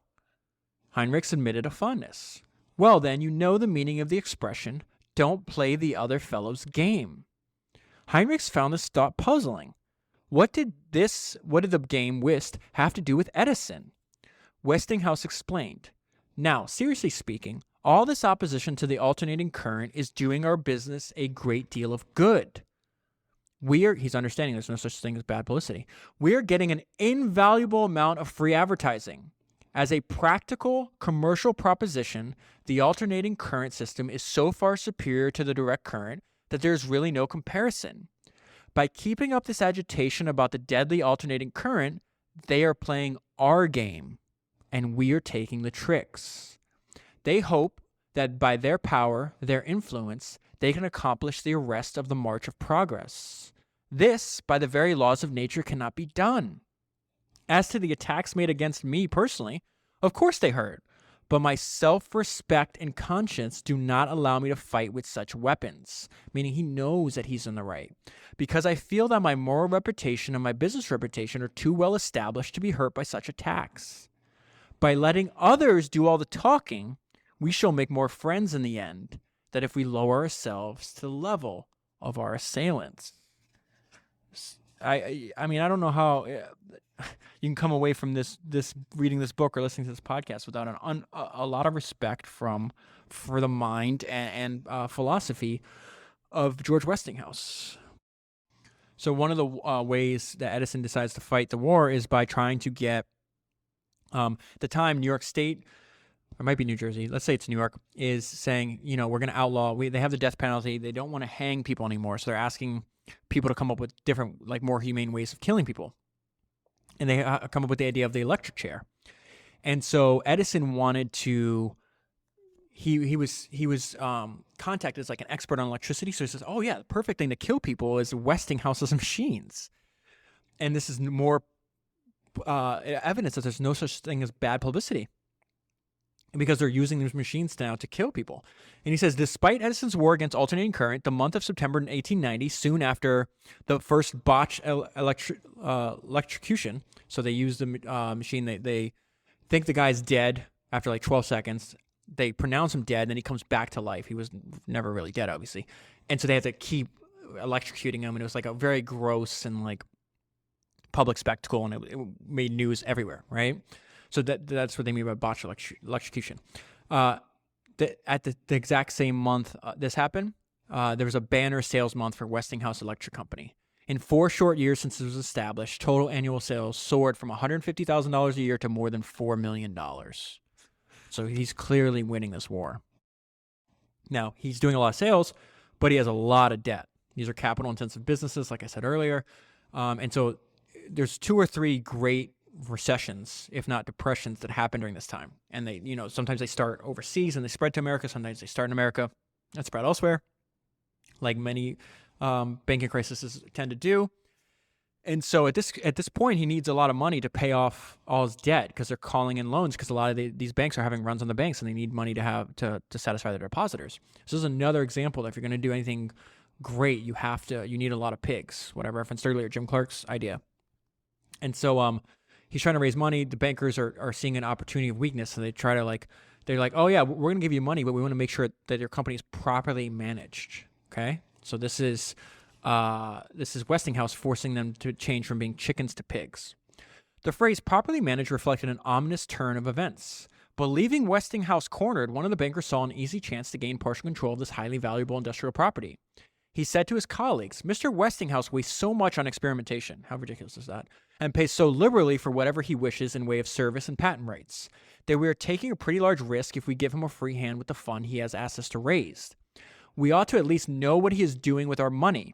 Heinrichs admitted a fondness. Well, then, you know the meaning of the expression, don't play the other fellow's game. Heinrichs found this thought puzzling. What did the game whist have to do with Edison? Westinghouse explained. Now, seriously speaking, all this opposition to the alternating current is doing our business a great deal of good. He's understanding there's no such thing as bad publicity. We are getting an invaluable amount of free advertising. As a practical commercial proposition, the alternating current system is so far superior to the direct current that there's really no comparison. By keeping up this agitation about the deadly alternating current, they are playing our game, and we are taking the tricks. They hope that by their power, their influence, they can accomplish the arrest of the march of progress. This, by the very laws of nature, cannot be done. As to the attacks made against me personally, of course they hurt, but my self-respect and conscience do not allow me to fight with such weapons, meaning he knows that he's in the right, because I feel that my moral reputation and my business reputation are too well established to be hurt by such attacks. By letting others do all the talking, we shall make more friends in the end than if we lower ourselves to the level of our assailants. I mean, I don't know how you can come away from this reading this book or listening to this podcast without a lot of respect for the mind and philosophy of George Westinghouse. So one of the ways that Edison decides to fight the war is by trying to get, the time New York State, or it might be New Jersey, let's say it's New York, is saying, we're going to outlaw, they have the death penalty, they don't want to hang people anymore, so they're asking people to come up with different, more humane ways of killing people. And they come up with the idea of the electric chair. And so Edison wanted to, he was contacted as an expert on electricity. So he says, oh yeah, the perfect thing to kill people is Westinghouse's machines. And this is more evidence that there's no such thing as bad publicity, because they're using these machines now to kill people. And he says, despite Edison's war against alternating current, the month of September 1890, soon after the first botched electrocution, so they use the machine, they think the guy's dead after 12 seconds. They pronounce him dead, and then he comes back to life. He was never really dead, obviously. And so they have to keep electrocuting him, and it was a very gross and public spectacle, and it made news everywhere, right? So that's what they mean by botched electrocution. At the exact same month this happened, there was a banner sales month for Westinghouse Electric Company. In 4 short years since it was established, total annual sales soared from $150,000 a year to more than $4 million. So he's clearly winning this war. Now, he's doing a lot of sales, but he has a lot of debt. These are capital-intensive businesses, like I said earlier. And so there's 2 or 3 great recessions, if not depressions, that happen during this time. And they, sometimes they start overseas and they spread to America. Sometimes they start in America and spread elsewhere, like many banking crises tend to do. And so at this point, he needs a lot of money to pay off all his debt, because they're calling in loans, because a lot of these banks are having runs on the banks, and they need money to satisfy their depositors. So this is another example that if you're going to do anything great, you need a lot of pigs. What I referenced earlier, Jim Clark's idea. And so he's trying to raise money. The bankers are seeing an opportunity of weakness, so they try to they're like, oh yeah, we're going to give you money, but we want to make sure that your company is properly managed. Okay, so this is Westinghouse forcing them to change from being chickens to pigs. The phrase properly managed reflected an ominous turn of events. Believing Westinghouse cornered, one of the bankers saw an easy chance to gain partial control of this highly valuable industrial property. He said to his colleagues, Mr. Westinghouse wastes so much on experimentation, how ridiculous is that, and pays so liberally for whatever he wishes in way of service and patent rights, that we are taking a pretty large risk if we give him a free hand with the fund he has asked us to raise. We ought to at least know what he is doing with our money.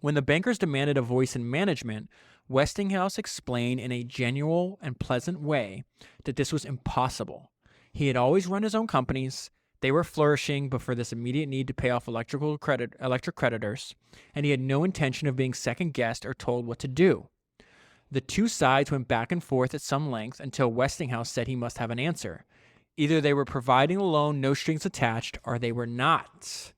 When the bankers demanded a voice in management, Westinghouse explained in a genuine and pleasant way that this was impossible. He had always run his own companies. They were flourishing before this immediate need to pay off electric creditors, and he had no intention of being second-guessed or told what to do. The two sides went back and forth at some length until Westinghouse said he must have an answer. Either they were providing a loan, no strings attached, or they were not.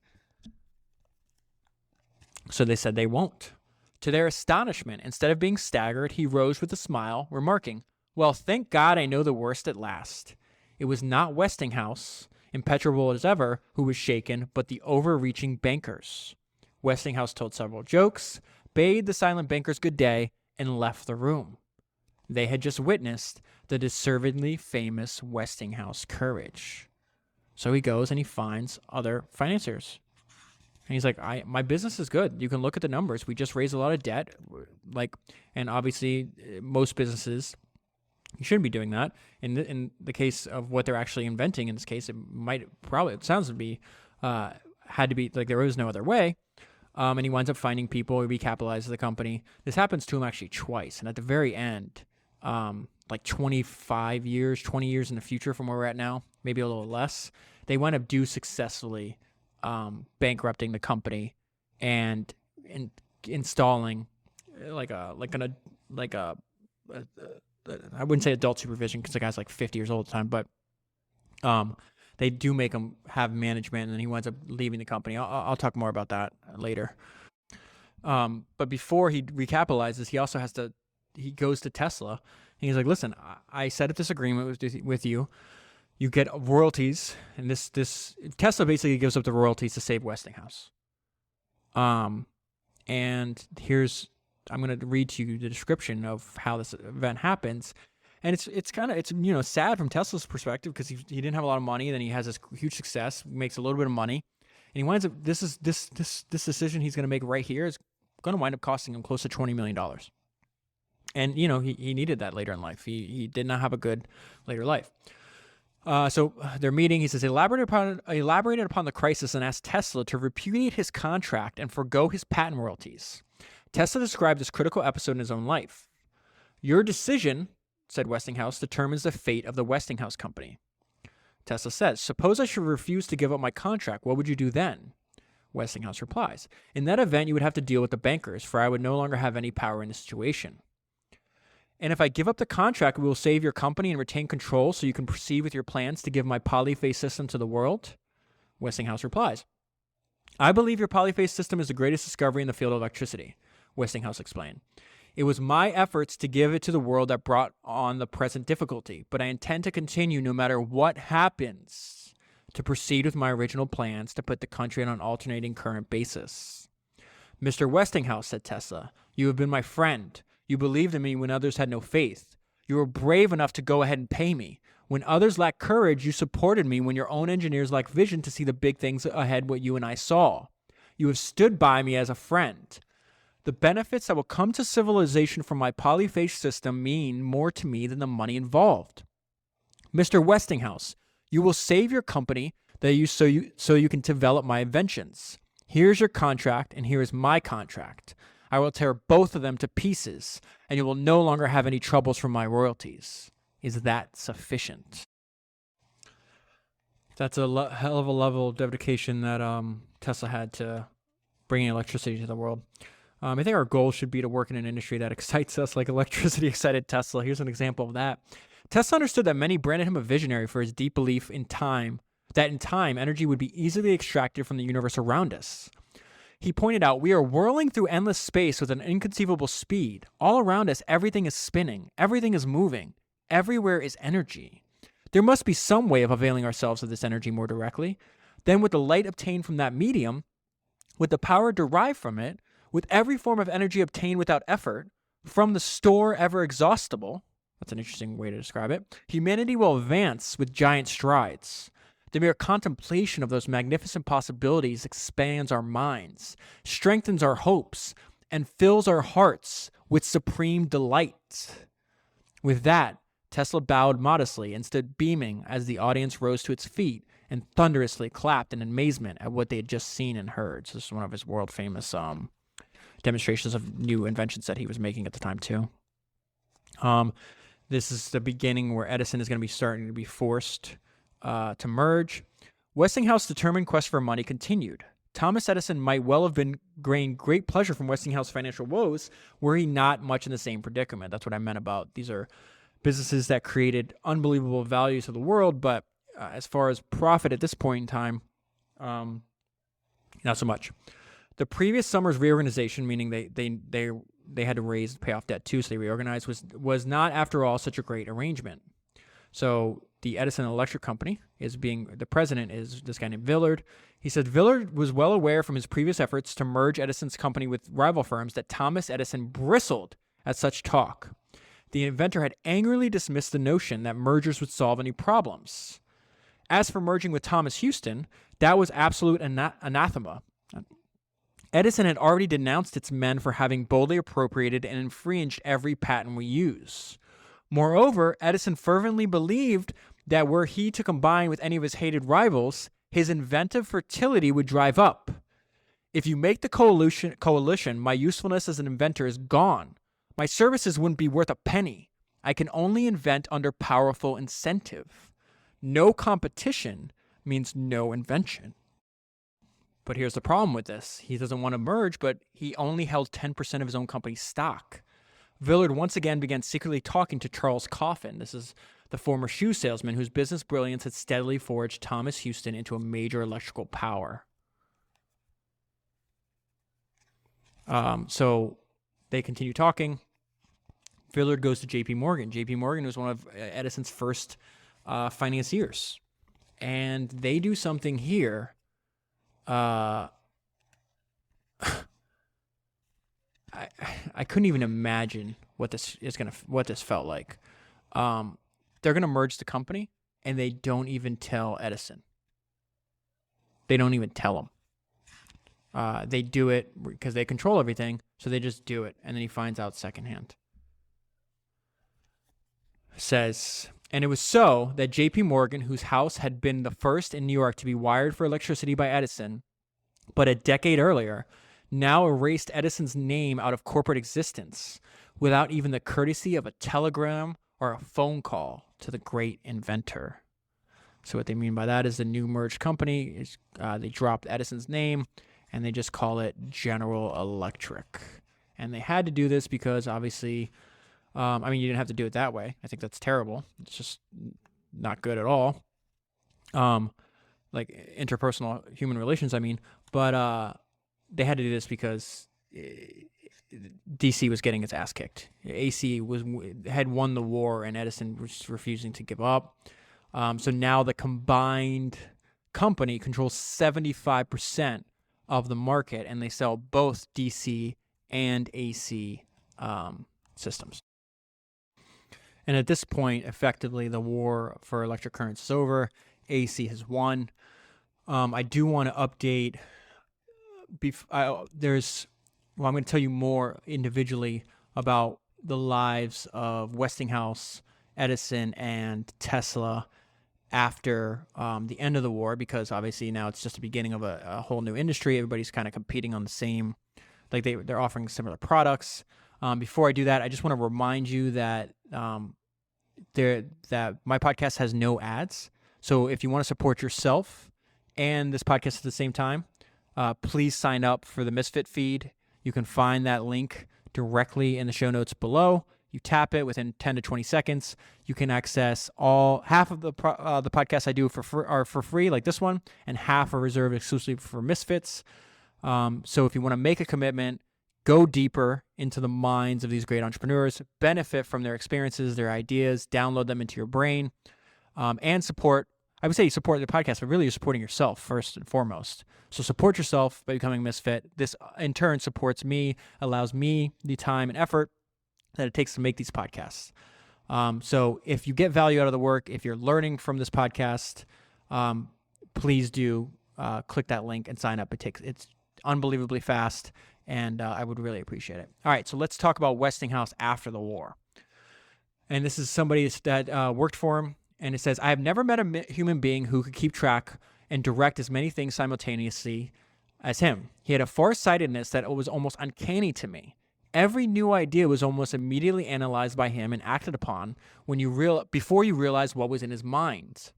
So they said they won't. To their astonishment, instead of being staggered, he rose with a smile, remarking, "Well, thank God I know the worst at last." It was not Westinghouse, impenetrable as ever, who was shaken, but the overreaching bankers. Westinghouse told several jokes, bade the silent bankers good day, and left the room. They had just witnessed the deservedly famous Westinghouse courage. So he goes and he finds other financiers. And he's like, my business is good. You can look at the numbers. We just raised a lot of debt. And obviously, most businesses, you shouldn't be doing that. In the case of what they're actually inventing, in this case, it sounds to be, had to be, there was no other way. And he winds up finding people, he recapitalizes the company. This happens to him actually twice. And at the very end, 20 years in the future from where we're at now, maybe a little less. They wound up successfully bankrupting the company and installing I wouldn't say adult supervision because the guy's like 50 years old at the time, but they do make him have management, and then he winds up leaving the company. I'll talk more about that later. But before he recapitalizes, he goes to Tesla, and he's like, listen, I set up this agreement with you. You get royalties, and this Tesla basically gives up the royalties to save Westinghouse. And I'm going to read to you the description of how this event happens. And it's sad from Tesla's perspective because he didn't have a lot of money. Then he has this huge success, makes a little bit of money, and he winds up this decision he's going to make right here is going to wind up costing him close to $20 million. And he needed that later in life. He did not have a good later life. So they're meeting. He says, elaborated upon the crisis and asked Tesla to repudiate his contract and forgo his patent royalties. Tesla described this critical episode in his own life. Your decision, said Westinghouse, determines the fate of the Westinghouse company. Tesla says, suppose I should refuse to give up my contract. What would you do then? Westinghouse replies, in that event, you would have to deal with the bankers, for I would no longer have any power in the situation. And if I give up the contract, we will save your company and retain control so you can proceed with your plans to give my polyphase system to the world? Westinghouse replies, I believe your polyphase system is the greatest discovery in the field of electricity, Westinghouse explained. It was my efforts to give it to the world that brought on the present difficulty, but I intend to continue no matter what happens to proceed with my original plans to put the country on an alternating current basis. Mr. Westinghouse, said Tesla, you have been my friend. You believed in me when others had no faith. You were brave enough to go ahead and pay me. When others lacked courage, you supported me when your own engineers lacked vision to see the big things ahead what you and I saw. You have stood by me as a friend. The benefits that will come to civilization from my polyphase system mean more to me than the money involved. Mr. Westinghouse, you will save your company so you can develop my inventions. Here's your contract, and here is my contract. I will tear both of them to pieces, and you will no longer have any troubles from my royalties. Is that sufficient? That's a hell of a level of dedication that Tesla had to bringing electricity to the world. I think our goal should be to work in an industry that excites us like electricity excited Tesla. Here's an example of that. Tesla understood that many branded him a visionary for his deep belief that in time, energy would be easily extracted from the universe around us. He pointed out, we are whirling through endless space with an inconceivable speed. All around us, everything is spinning. Everything is moving. Everywhere is energy. There must be some way of availing ourselves of this energy more directly. Then with the light obtained from that medium, with the power derived from it, with every form of energy obtained without effort, from the store ever exhaustible, that's an interesting way to describe it, humanity will advance with giant strides. The mere contemplation of those magnificent possibilities expands our minds, strengthens our hopes, and fills our hearts with supreme delight. With that, Tesla bowed modestly and stood beaming as the audience rose to its feet and thunderously clapped in amazement at what they had just seen and heard. So this is one of his world-famous demonstrations of new inventions that he was making at the time, too. This is the beginning where Edison is going to be starting to be forced to merge. Westinghouse's determined quest for money continued. Thomas Edison might well have gained great pleasure from Westinghouse's financial woes were he not much in the same predicament. That's what I meant about these are businesses that created unbelievable value to the world, but as far as profit at this point in time, not so much. The previous summer's reorganization, meaning they had to pay off debt too, so they reorganized, was not after all such a great arrangement. So the Edison Electric Company the president is this guy named Villard. He said Villard was well aware from his previous efforts to merge Edison's company with rival firms that Thomas Edison bristled at such talk. The inventor had angrily dismissed the notion that mergers would solve any problems. As for merging with Thomas Houston, that was absolute anathema. Edison had already denounced its men for having boldly appropriated and infringed every patent we use. Moreover, Edison fervently believed that were he to combine with any of his hated rivals, his inventive fertility would drive up. If you make the coalition, my usefulness as an inventor is gone. My services wouldn't be worth a penny. I can only invent under powerful incentive. No competition means no invention. But here's the problem with this. He doesn't want to merge, but he only held 10% of his own company's stock. Villard once again began secretly talking to Charles Coffin. This is the former shoe salesman whose business brilliance had steadily forged Thomas Houston into a major electrical power. So they continue talking. Villard goes to J.P. Morgan. J.P. Morgan was one of Edison's first financiers. And they do something here. I couldn't even imagine what this felt like. They're gonna merge the company, and they don't even tell Edison. They don't even tell him. They do it because they control everything, so they just do it, and then he finds out secondhand. Says, and it was so that J.P. Morgan, whose house had been the first in New York to be wired for electricity by Edison, but a decade earlier, now erased Edison's name out of corporate existence without even the courtesy of a telegram or a phone call to the great inventor. So what they mean by that is the new merged company is they dropped Edison's name and they just call it General Electric. And they had to do this because obviously, you didn't have to do it that way. I think that's terrible. It's just not good at all. Like interpersonal human relations, but they had to do this because DC was getting its ass kicked. AC had won the war and Edison was refusing to give up. So now the combined company controls 75% of the market, and they sell both DC and AC systems. And at this point, effectively, the war for electric currents is over. AC has won. I do want to update. I'm going to tell you more individually about the lives of Westinghouse, Edison, and Tesla after the end of the war, because obviously now it's just the beginning of a whole new industry. Everybody's kind of competing on the same, like they're offering similar products. Before I do that, I just want to remind you that that my podcast has no ads. So if you want to support yourself and this podcast at the same time, please sign up for the Misfit feed. You can find that link directly in the show notes below. You tap it within 10 to 20 seconds. You can access half of the podcasts I do are for free, like this one, and half are reserved exclusively for Misfits. So if you want to make a commitment, go deeper into the minds of these great entrepreneurs, benefit from their experiences, their ideas, download them into your brain, and support. I would say you support the podcast, but really you're supporting yourself first and foremost. So support yourself by becoming Misfit. This in turn supports me, allows me the time and effort that it takes to make these podcasts. So if you get value out of the work, if you're learning from this podcast, please do click that link and sign up. It's unbelievably fast, and I would really appreciate it. All right, so let's talk about Westinghouse after the war. And this is somebody that worked for him, and it says, I have never met a human being who could keep track and direct as many things simultaneously as him. He had a farsightedness that was almost uncanny to me. Every new idea was almost immediately analyzed by him and acted upon before you realized what was in his mind.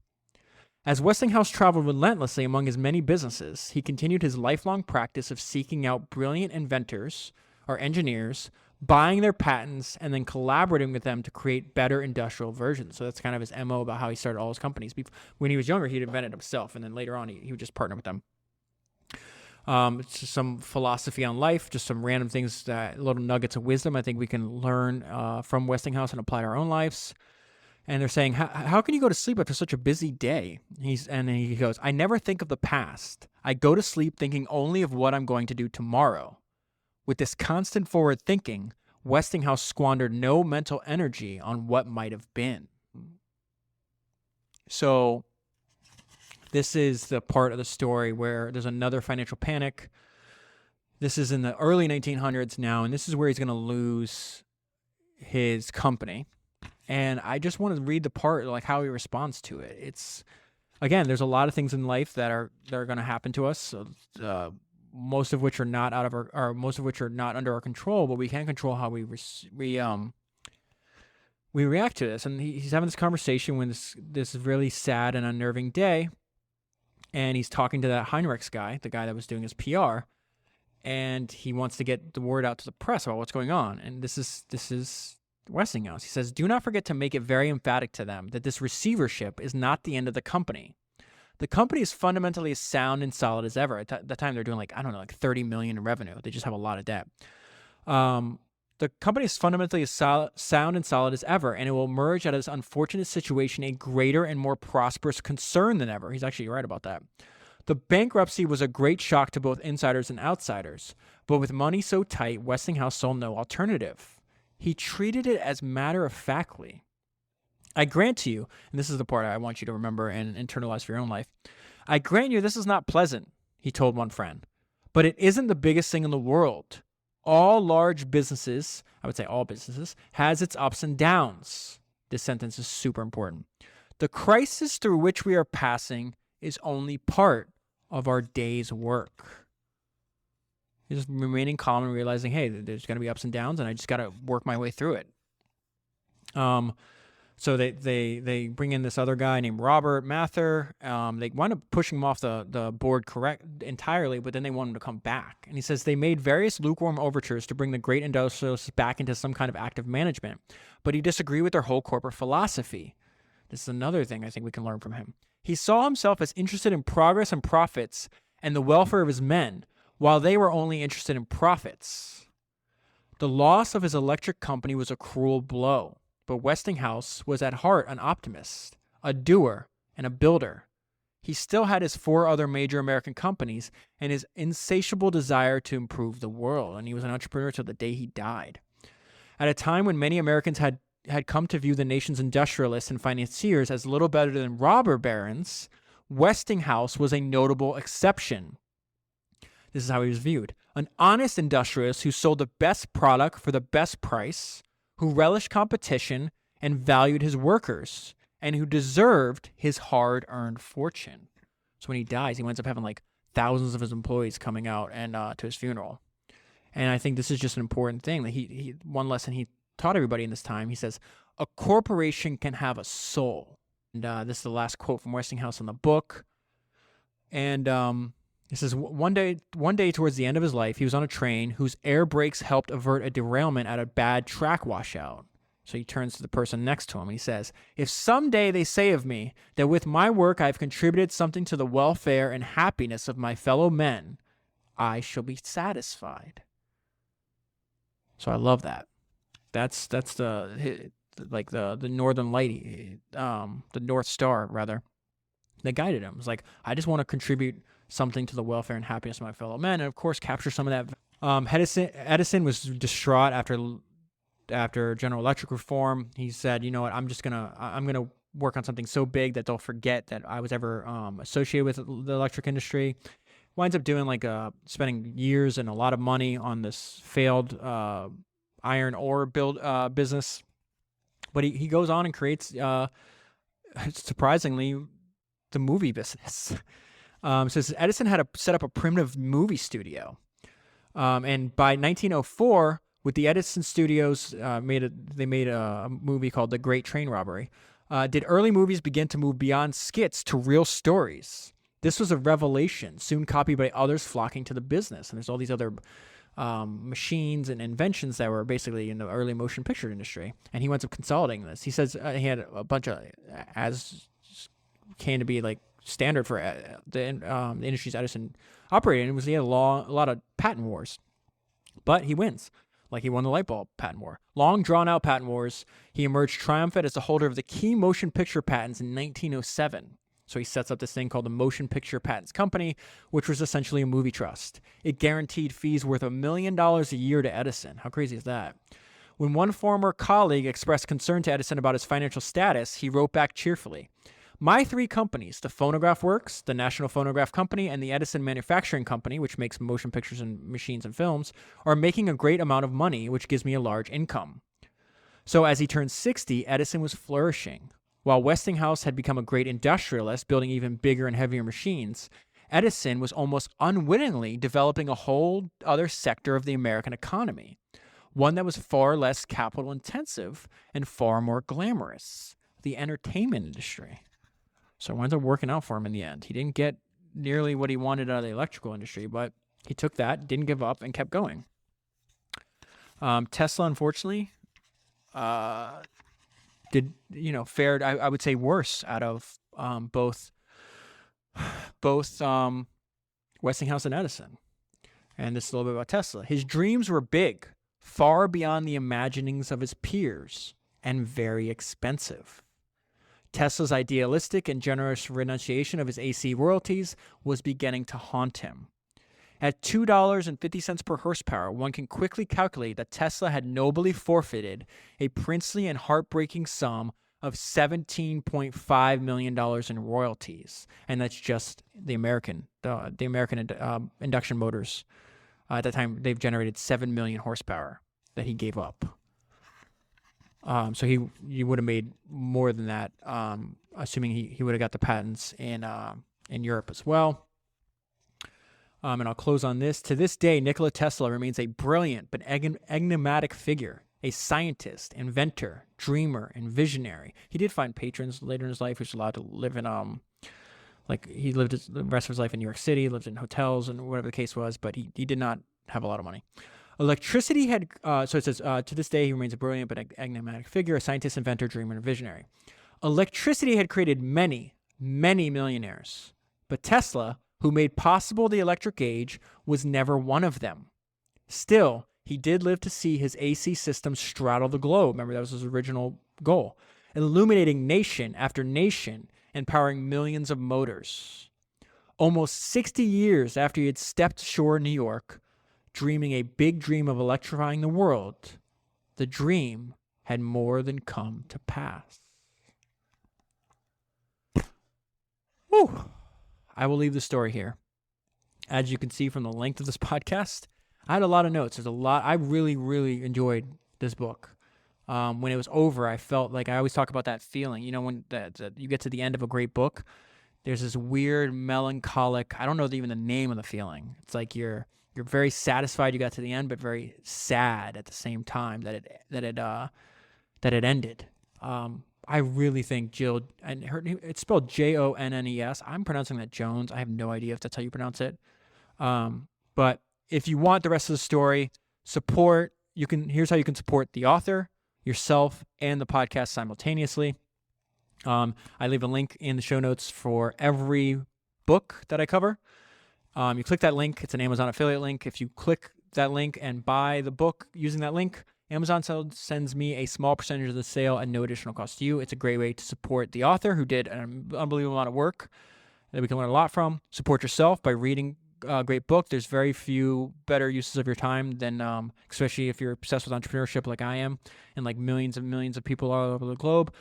As Westinghouse traveled relentlessly among his many businesses, he continued his lifelong practice of seeking out brilliant inventors or engineers, buying their patents, and then collaborating with them to create better industrial versions. So that's kind of his MO about how he started all his companies. When he was younger, he'd invented himself, and then later on, he would just partner with them. It's just some philosophy on life, just some random things, little nuggets of wisdom I think we can learn from Westinghouse and apply to our own lives. And they're saying, how can you go to sleep after such a busy day? And then he goes, I never think of the past. I go to sleep thinking only of what I'm going to do tomorrow. With this constant forward thinking, Westinghouse squandered no mental energy on what might have been. So this is the part of the story where there's another financial panic. This is in the early 1900s now, and this is where he's going to lose his company. And I just want to read the part, like how he responds to it. It's, again, there's a lot of things in life that are going to happen to us. So, most of which are not most of which are not under our control, but we can control how we we react to this. And he's having this conversation when this really sad and unnerving day. And he's talking to that Heinrichs guy, the guy that was doing his PR. And he wants to get the word out to the press about what's going on. And this is Westinghouse. He says, do not forget to make it very emphatic to them that this receivership is not the end of the company. The company is fundamentally as sound and solid as ever. At the time, they're doing like 30 million in revenue. They just have a lot of debt. The company is fundamentally as sound and solid as ever, and it will emerge out of this unfortunate situation a greater and more prosperous concern than ever. He's actually right about that. The bankruptcy was a great shock to both insiders and outsiders, but with money so tight, Westinghouse saw no alternative. He treated it as matter-of-factly. I grant to you, and this is the part I want you to remember and internalize for your own life, I grant you this is not pleasant, he told one friend, but it isn't the biggest thing in the world. All large businesses, I would say all businesses, has its ups and downs. This sentence is super important. The crisis through which we are passing is only part of our day's work. Just remaining calm and realizing, hey, there's going to be ups and downs, and I just got to work my way through it. So they bring in this other guy named Robert Mather. They wind up pushing him off the board entirely, but then they want him to come back. And he says they made various lukewarm overtures to bring the great industrialists back into some kind of active management, but he disagreed with their whole corporate philosophy. This is another thing I think we can learn from him. He saw himself as interested in progress and profits and the welfare of his men, while they were only interested in profits. The loss of his electric company was a cruel blow. But Westinghouse was at heart an optimist, a doer, and a builder. He still had his 4 other major American companies and his insatiable desire to improve the world, and he was an entrepreneur till the day he died. At a time when many Americans had come to view the nation's industrialists and financiers as little better than robber barons, Westinghouse was a notable exception. This is how he was viewed. An honest industrialist who sold the best product for the best price, who relished competition and valued his workers, and who deserved his hard-earned fortune. So when he dies, he winds up having like thousands of his employees coming out and to his funeral. And I think this is just an important thing. That he one lesson he taught everybody in this time. He says, a corporation can have a soul. And this is the last quote from Westinghouse in the book. And it says, one day towards the end of his life, he was on a train whose air brakes helped avert a derailment at a bad track washout. So he turns to the person next to him and he says, if someday they say of me that with my work I've contributed something to the welfare and happiness of my fellow men, I shall be satisfied. So I love that. That's the northern light, the North Star rather, that guided him. It's like, I just want to contribute something to the welfare and happiness of my fellow men, and of course capture some of that. Edison was distraught after General Electric reform. He said, you know what, I'm gonna work on something so big that they'll forget that I was ever associated with the electric industry. Winds up doing spending years and a lot of money on this failed iron ore business, but he goes on and creates surprisingly the movie business. Says Edison had set up a primitive movie studio, and by 1904, with the Edison Studios, they made a movie called The Great Train Robbery. Did early movies begin to move beyond skits to real stories? This was a revelation, soon copied by others flocking to the business. And there's all these other machines and inventions that were basically in the early motion picture industry. And he winds up consolidating this. He says he had a bunch of, as came to be like standard for the industries Edison operated in, was he had a lot of patent wars. But he wins. Like he won the light bulb patent war. Long drawn-out patent wars. He emerged triumphant as the holder of the key motion picture patents in 1907. So he sets up this thing called the Motion Picture Patents Company, which was essentially a movie trust. It guaranteed fees worth $1 million a year to Edison. How crazy is that? When one former colleague expressed concern to Edison about his financial status, he wrote back cheerfully, "My 3 companies, the Phonograph Works, the National Phonograph Company, and the Edison Manufacturing Company, which makes motion pictures and machines and films, are making a great amount of money, which gives me a large income." So as he turned 60, Edison was flourishing. While Westinghouse had become a great industrialist, building even bigger and heavier machines, Edison was almost unwittingly developing a whole other sector of the American economy. one that was far less capital intensive and far more glamorous, the entertainment industry. So it wound up working out for him in the end. He didn't get nearly what he wanted out of the electrical industry, but he took that, didn't give up, and kept going. Tesla, unfortunately, fared, I would say, worse out of both Westinghouse and Edison. And this is a little bit about Tesla. His dreams were big, far beyond the imaginings of his peers, and very expensive. Tesla's idealistic and generous renunciation of his AC royalties was beginning to haunt him. At $2.50 per horsepower, one can quickly calculate that Tesla had nobly forfeited a princely and heartbreaking sum of $17.5 million in royalties. And that's just the American induction motors. At that time, they've generated 7 million horsepower that he gave up. So he would have made more than that, assuming he would have got the patents in Europe as well. And I'll close on this. To this day, Nikola Tesla remains a brilliant but enigmatic figure, a scientist, inventor, dreamer, and visionary. He did find patrons later in his life. He was allowed to live in, he lived the rest of his life in New York City, lived in hotels and whatever the case was, but he did not have a lot of money. Electricity had, so it says, to this day, he remains a brilliant but enigmatic figure, a scientist, inventor, dreamer, and visionary. Electricity had created many, many millionaires, but Tesla, who made possible the electric age, was never one of them. Still, he did live to see his AC system straddle the globe. Remember, that was his original goal. Illuminating nation after nation and powering millions of motors. Almost 60 years after he had stepped ashore in New York, dreaming a big dream of electrifying the world, the dream had more than come to pass. Whew. I will leave the story here. As you can see from the length of this podcast, I had a lot of notes. There's a lot. I really, really enjoyed this book. When it was over, I felt like I always talk about that feeling. You know, when you get to the end of a great book, there's this weird, melancholic, I don't know even the name of the feeling. It's like you're very satisfied you got to the end, but very sad at the same time that it ended. I really think Jill, and it's spelled Jonnes. I'm pronouncing that Jones. I have no idea if that's how you pronounce it. But if you want the rest of the story, here's how you can support the author, yourself, and the podcast simultaneously. I leave a link in the show notes for every book that I cover. You click that link. It's an Amazon affiliate link. If you click that link and buy the book using that link, Amazon sends me a small percentage of the sale at no additional cost to you. It's a great way to support the author who did an unbelievable amount of work that we can learn a lot from. Support yourself by reading a great book. There's very few better uses of your time than, especially if you're obsessed with entrepreneurship like I am, and like millions and millions of people all over the globe.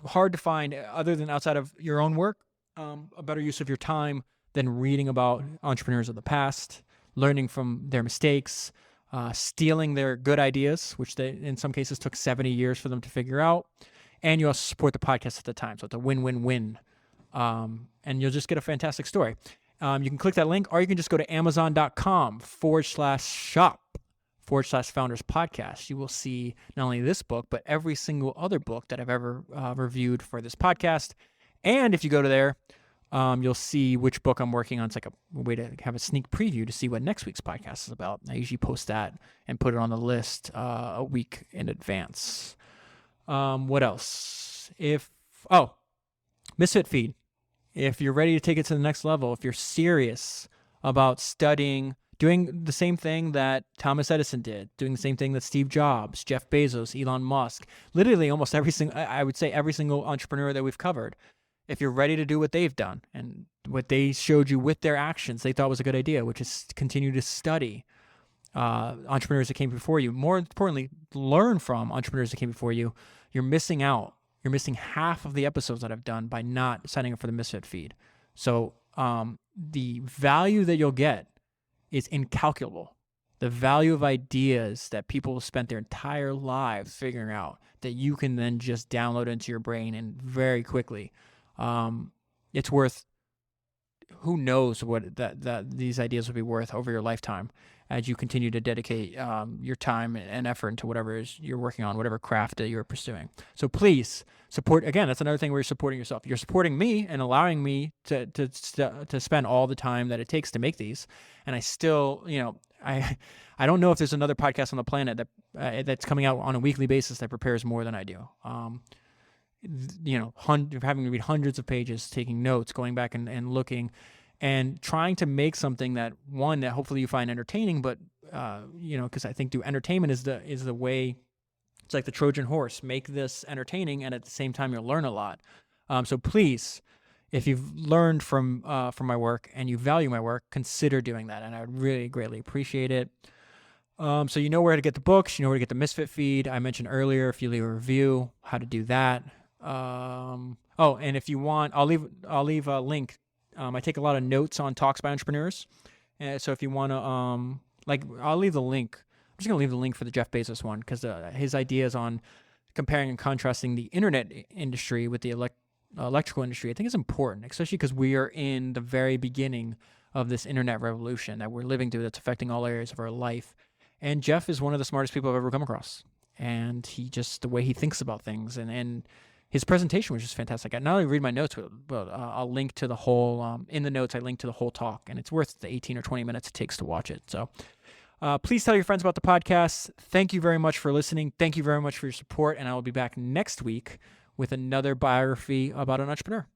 Hard to find, other than outside of your own work, a better use of your time than reading about entrepreneurs of the past, learning from their mistakes, stealing their good ideas, which they, in some cases, took 70 years for them to figure out. And you also support the podcast at the time. So it's a win-win-win. And you'll just get a fantastic story. You can click that link, or you can just go to amazon.com/shop/Founders Podcast. You will see not only this book, but every single other book that I've ever reviewed for this podcast. And if you go to there, you'll see which book I'm working on. It's like a way to have a sneak preview to see what next week's podcast is about. I usually post that and put it on the list a week in advance. What else? Misfit Feed. If you're ready to take it to the next level, if you're serious about studying, doing the same thing that Thomas Edison did, doing the same thing that Steve Jobs, Jeff Bezos, Elon Musk, literally almost every single entrepreneur that we've covered, if you're ready to do what they've done and what they showed you with their actions they thought was a good idea, which is to continue to study entrepreneurs that came before you, more importantly, learn from entrepreneurs that came before you, you're missing out. You're missing half of the episodes that I've done by not signing up for the Misfit Feed. So the value that you'll get is incalculable. The value of ideas that people spent their entire lives figuring out that you can then just download into your brain and very quickly. It's worth, who knows what that these ideas will be worth over your lifetime as you continue to dedicate your time and effort into whatever it is you're working on, whatever craft that you're pursuing. So please support. Again, that's another thing where you're supporting yourself. You're supporting me and allowing me to spend all the time that it takes to make these. And I still, I don't know if there's another podcast on the planet that that's coming out on a weekly basis that prepares more than I do. Having to read hundreds of pages, taking notes, going back and looking, and trying to make something that hopefully you find entertaining, but because I think entertainment is the way. It's like the Trojan horse. Make this entertaining, and at the same time you'll learn a lot. So please, if you've learned from my work and you value my work, consider doing that, and I would really greatly appreciate it. So you know where to get the books, you know where to get the Misfit feed. I mentioned earlier, if you leave a review, how to do that. And if you want, I'll leave a link. I take a lot of notes on talks by entrepreneurs. So if you want to, I'll leave the link. I'm just going to leave the link for the Jeff Bezos one, because his ideas on comparing and contrasting the internet industry with the electrical industry, I think is important, especially because we are in the very beginning of this internet revolution that we're living through that's affecting all areas of our life. And Jeff is one of the smartest people I've ever come across. And the way he thinks about things and his presentation was just fantastic. I not only read my notes, but I'll link to the whole, in the notes, I link to the whole talk, and it's worth the 18 or 20 minutes it takes to watch it. So please tell your friends about the podcast. Thank you very much for listening. Thank you very much for your support. And I will be back next week with another biography about an entrepreneur.